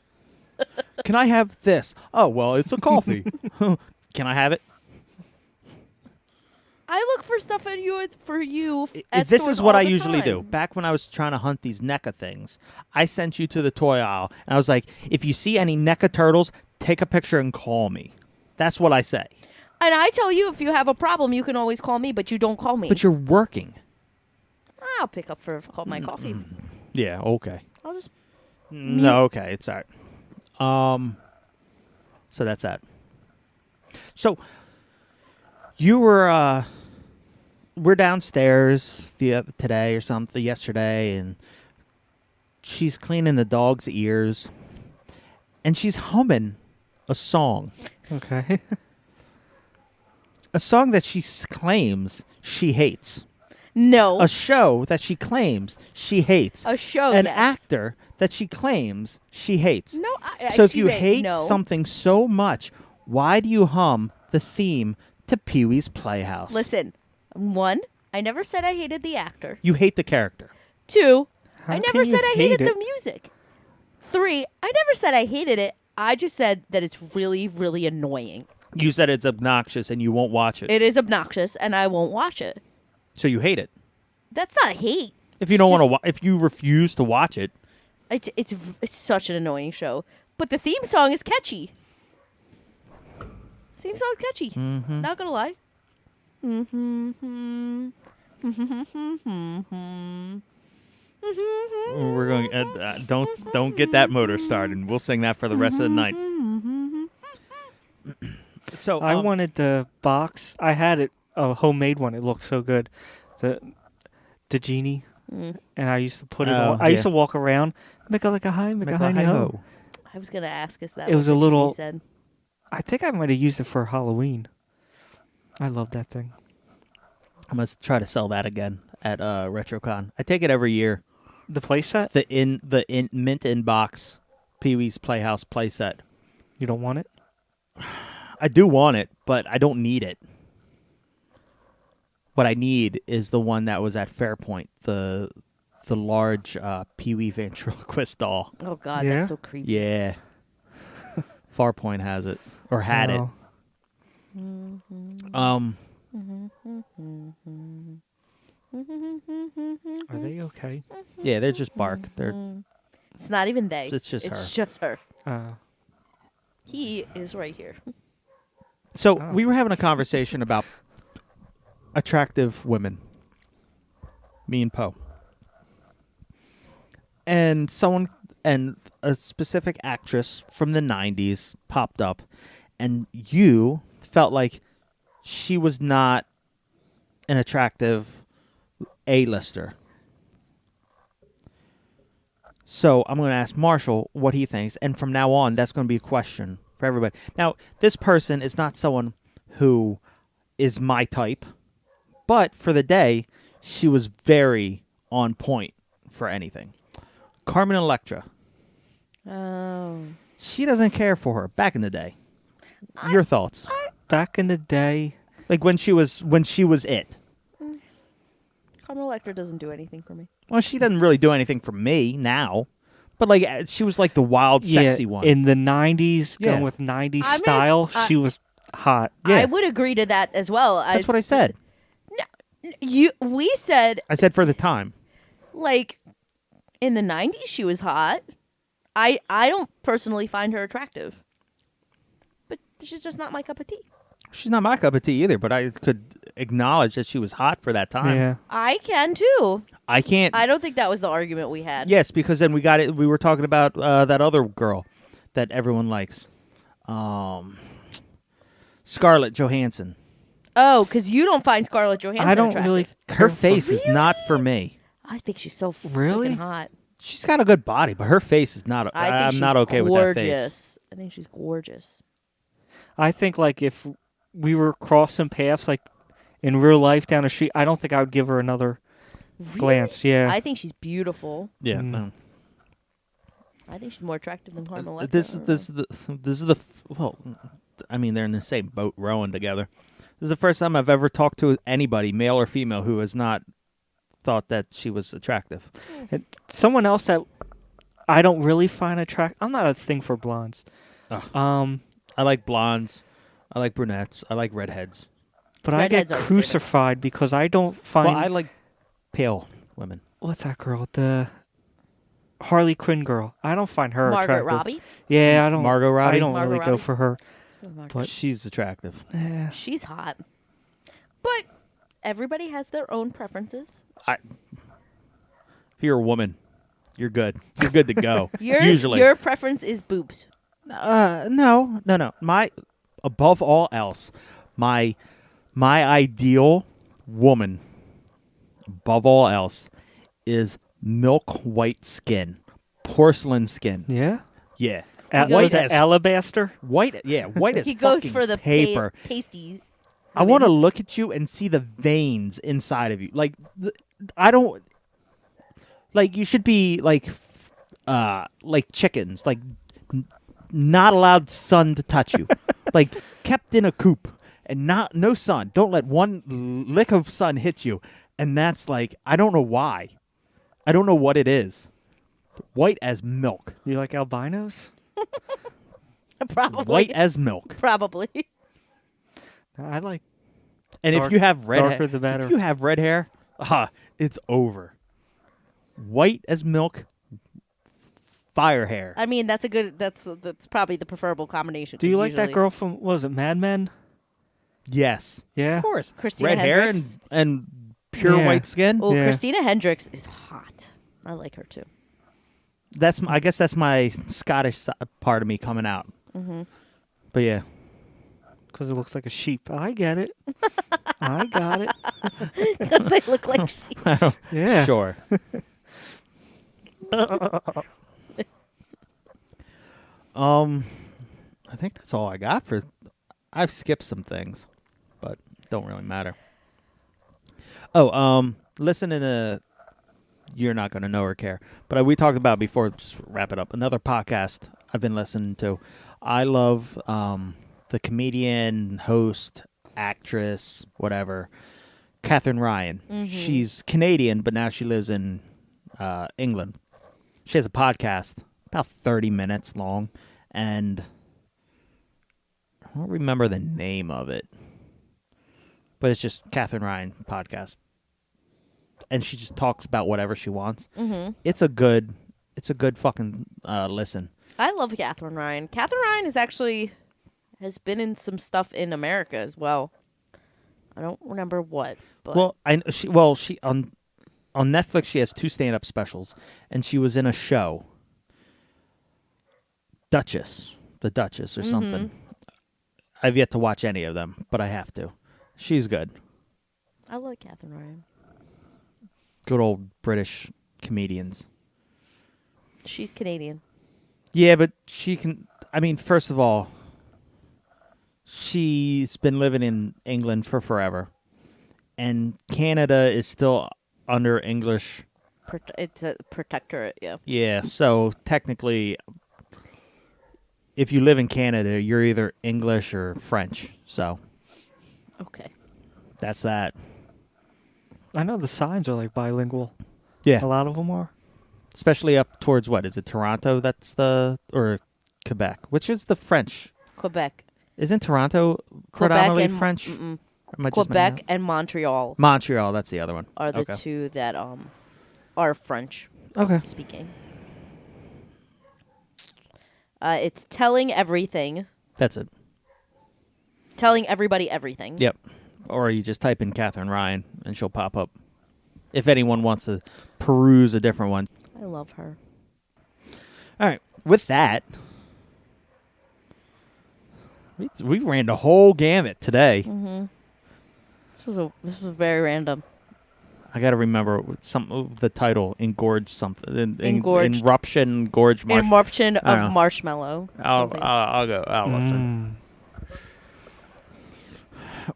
Can I have this? Oh, well, it's a coffee. Can I have it? I look for stuff for you. This stores is what all I the usually time. do. Back when I was trying to hunt these NECA things, I sent you to the toy aisle, and I was like, if you see any NECA turtles, take a picture and call me. That's what I say. And I tell you, if you have a problem, you can always call me, but you don't call me. But you're working. I'll pick up for my coffee. Yeah, okay. I'll just. No, okay, it's all right. So that's that. So you were we're downstairs today or something yesterday, and she's cleaning the dog's ears, and she's humming a song, Okay. a song that she claims she hates, No. a show that she claims she hates, A show. an yes. actor that she claims she hates. No. So if you excuse me, hate no. something so much, why do you hum the theme to Pee-wee's Playhouse? Listen, 1, I never said I hated the actor. You hate the character. 2, How I can never you said I hate hated it? the music. 3, I never said I hated it. I just said that it's really, really annoying. You said it's obnoxious and you won't watch it. It is obnoxious, and I won't watch it. So you hate it. That's not hate. If you don't Just- want to, if you refuse to watch it, It's such an annoying show. But the theme song is catchy. Theme song's catchy. Mm-hmm. Not gonna lie. we're going. Don't get that motor started. We'll sing that for the rest of the night. So I wanted the box. I had it, a homemade one. It looked so good. The genie. And I used to put it on. I used to walk around, make a hi, make a hi, ho. I was gonna ask us that. It was what a the little- genie said. I think I might have used it for Halloween. I love that thing. I must try to sell that again at RetroCon. I take it every year. The playset? The mint inbox Pee-wee's Playhouse playset. You don't want it? I do want it, but I don't need it. What I need is the one that was at Fairpoint, the large Pee-wee ventriloquist doll. Oh God, Yeah? that's so creepy. Yeah. Farpoint has it or had Oh. it. Are they okay? Yeah, they're just bark. They're It's not even they. It's just her. It's just her. Uh, He is right here. So Oh. we were having a conversation about attractive women. Me and Poe. And a specific actress from the 90s popped up, and you felt like she was not an attractive A-lister. So I'm going to ask Marshall what he thinks, and from now on, that's going to be a question for everybody. Now, this person is not someone who is my type, but for the day, she was very on point for anything. Carmen Electra. Oh. She doesn't care for her back in the day. Your thoughts? Back in the day, Like when she was it. Carmel Electra doesn't do anything for me. Well, she doesn't really do anything for me now. But like she was like the wild, sexy one. in the 90s, Yeah. going with 90s I'm style, gonna s- she was hot. Yeah. I would agree to that as well. That's what I said. We said I said for the time. like in the 90s she was hot. I don't personally find her attractive. But she's just not my cup of tea. She's not my cup of tea either, but I could acknowledge that she was hot for that time. Yeah. I can too. I can't. I don't think that was the argument we had. Yes, because then we got it. We were talking about that other girl that everyone likes, Scarlett Johansson. Oh, because you don't find Scarlett Johansson I don't attractive. really. Her face is not for me. I think she's so Really? fucking hot. She's got a good body, but her face is not. I think I'm she's not okay gorgeous. with that face. I think she's gorgeous. I think like if we were crossing paths like in real life down the street, I don't think I would give her another glance. Yeah. I think she's beautiful. Yeah. Mm. No. I think she's more attractive than Carmel Electra. This is the well. I mean, they're in the same boat rowing together. This is the first time I've ever talked to anybody, male or female, who has not thought that she was attractive. And someone else that I don't really find attractive. I'm not a thing for blondes. Ugh. I like blondes. I like brunettes. I like redheads. But I get Redheads are crucified because I don't find. Well, I like pale women. What's that girl? The Harley Quinn girl. I don't find her Margaret attractive. Robbie. Yeah, I don't. Margot Robbie? I don't Margot really go Robbie? for her. But She's attractive. yeah. She's hot. But everybody has their own preferences. If you're a woman, you're good. You're good to go. Your Usually. preference is boobs. No. My above all else, my ideal woman, above all else, is milk white skin, porcelain skin. Yeah. Yeah, goes white Was that as alabaster? white. Yeah, white as He goes fucking for the paper. pasty. I want to look at you and see the veins inside of you. Like I don't. Like you should be like chickens, like not allowed sun to touch you, like kept in a coop and no sun. Don't let one lick of sun hit you, and that's like I don't know why. I don't know what it is. White as milk. You like albinos? Probably. White as milk. Probably. I like. And if you have red darker hair, the better. if you have red hair, it's over. White as milk, fire hair. I mean, that's probably the preferable combination. Do you 'cause like that usually- girl from? What was it Mad Men? Yes, Yeah. of course. Christina red hair Hendricks? and pure Yeah. white skin. Oh, Yeah. Christina Hendricks is hot. I like her too. I guess that's my Scottish part of me coming out. Mm-hmm. But yeah, Because it looks like a sheep. I get it. I got it. Because they look like sheep. Yeah. sure. I think that's all I got for. I've skipped some things, but don't really matter. Oh, listen to you're not going to know or care, but we talked about before. Just wrap it up. Another podcast I've been listening to. I love the comedian, host, actress, whatever, Catherine Ryan. Mm-hmm. She's Canadian, but now she lives in England. She has a podcast about 30 minutes long, and I don't remember the name of it, but it's just Catherine Ryan podcast, and she just talks about whatever she wants. Mm-hmm. It's a good fucking listen. I love Catherine Ryan. Catherine Ryan has been in some stuff in America as well. I don't remember what. But She on Netflix she has 2 stand-up specials, and she was in a show, the Duchess or something. I've yet to watch any of them, but I have to. She's good. I like Catherine Ryan. Good old British comedians. She's Canadian. Yeah, but she can. I mean, first of all, she's been living in England for forever, and Canada is still under English. It's a protectorate, yeah. Yeah, so technically, if you live in Canada, you're either English or French. So Okay. that's that. I know the signs are like bilingual. Yeah. A lot of them are. Especially up towards what? Is it Toronto? Or Quebec? Which is the French? Quebec. Isn't Toronto predominantly and French? Mm-mm. Am I just making Quebec that? and Montreal Montreal, that's the other one. are the Okay. two that are French Okay. speaking. It's telling everything. That's it. Telling everybody everything. Yep. Or you just type in Catherine Ryan and she'll pop up. If anyone wants to peruse a different one. I love her. All right. With that, we ran the whole gamut today. Mm-hmm. This was very random. I got to remember some of the title. Engorge something. Engorged. Eruption, Gorge Marshmallow. Eruption I don't know. of Marshmallow. I'll go. I'll listen. Mm.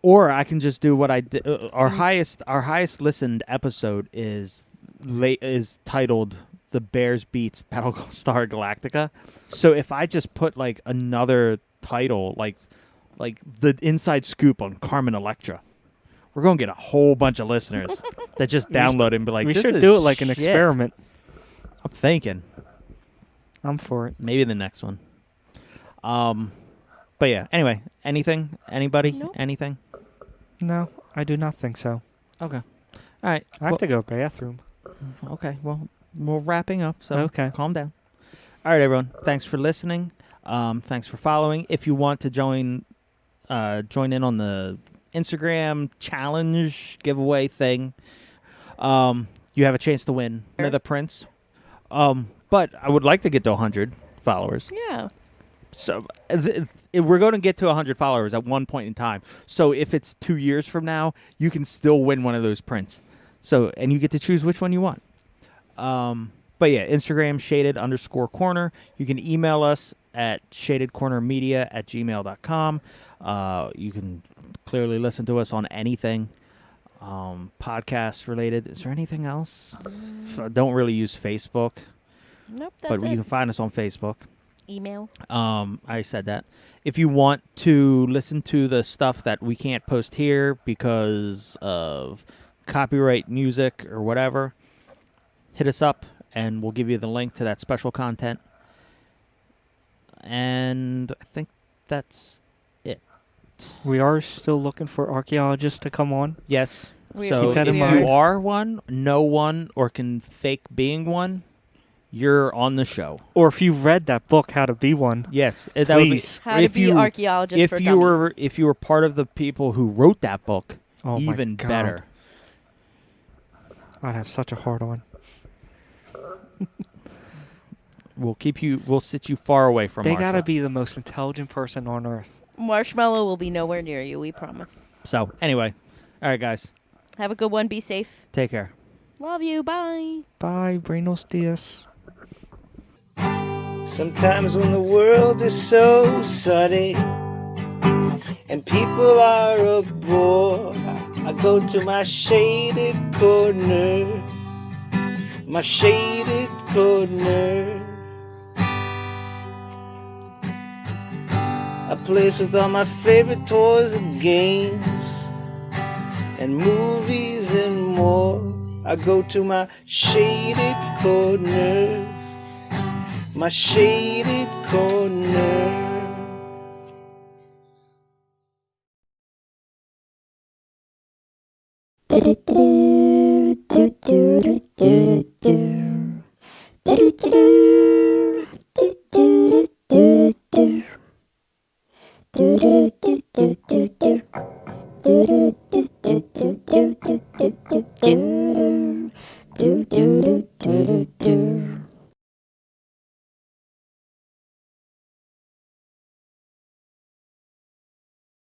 Or I can just do what I did. Our highest listened episode is titled "The Bears Beats Battlestar Galactica." So if I just put like another title, like the inside scoop on Carmen Electra, we're gonna get a whole bunch of listeners that just download it and be like, we "This should is do it like an shit." experiment. I'm thinking I'm for it. maybe the next one. But yeah. Anyway, anything? Anybody? Nope. Anything? No, I do not think so. Okay. All right. I have to go bathroom. Okay. Well, we're wrapping up, so Okay. calm down. All right, everyone. Thanks for listening. Thanks for following. If you want to join in on the Instagram challenge giveaway thing, you have a chance to win another Prince. But I would like to get to 100 followers. Yeah. So we're going to get to 100 followers at one point in time. So if it's 2 years from now, you can still win one of those prints. So, and you get to choose which one you want. But yeah, Instagram shaded_corner. You can email us at shadedcornermedia@gmail.com. You can clearly listen to us on anything podcast related. Is there anything else? Don't really use Facebook, Nope, that's but it. you can find us on Facebook. Email. I said that. If you want to listen to the stuff that we can't post here because of copyright music or whatever, hit us up and we'll give you the link to that special content. And I think that's it. We are still looking for archaeologists to come on. Yes. We So Keep that if in you mind. are one, know one, or can fake being one, you're on the show. Or if you've read that book, How to Be One. Yes, that would be- Please. How to be archaeologist if for you dummies. if you were part of the people who wrote that book, Oh my even God. better. I'd have such a hard one. We'll sit you far away from They our gotta stuff. be the most intelligent person on earth. Marshmallow will be nowhere near you, we promise. So anyway, all right, guys, Have a good one. Be safe. take care. Love you. Bye. Bye, Buenos dias. Sometimes when the world is so sunny and people are a bore, I go to my shaded corner, my shaded corner. A place with all my favorite toys and games and movies and more. I go to my shaded corner, my shaded corner. Do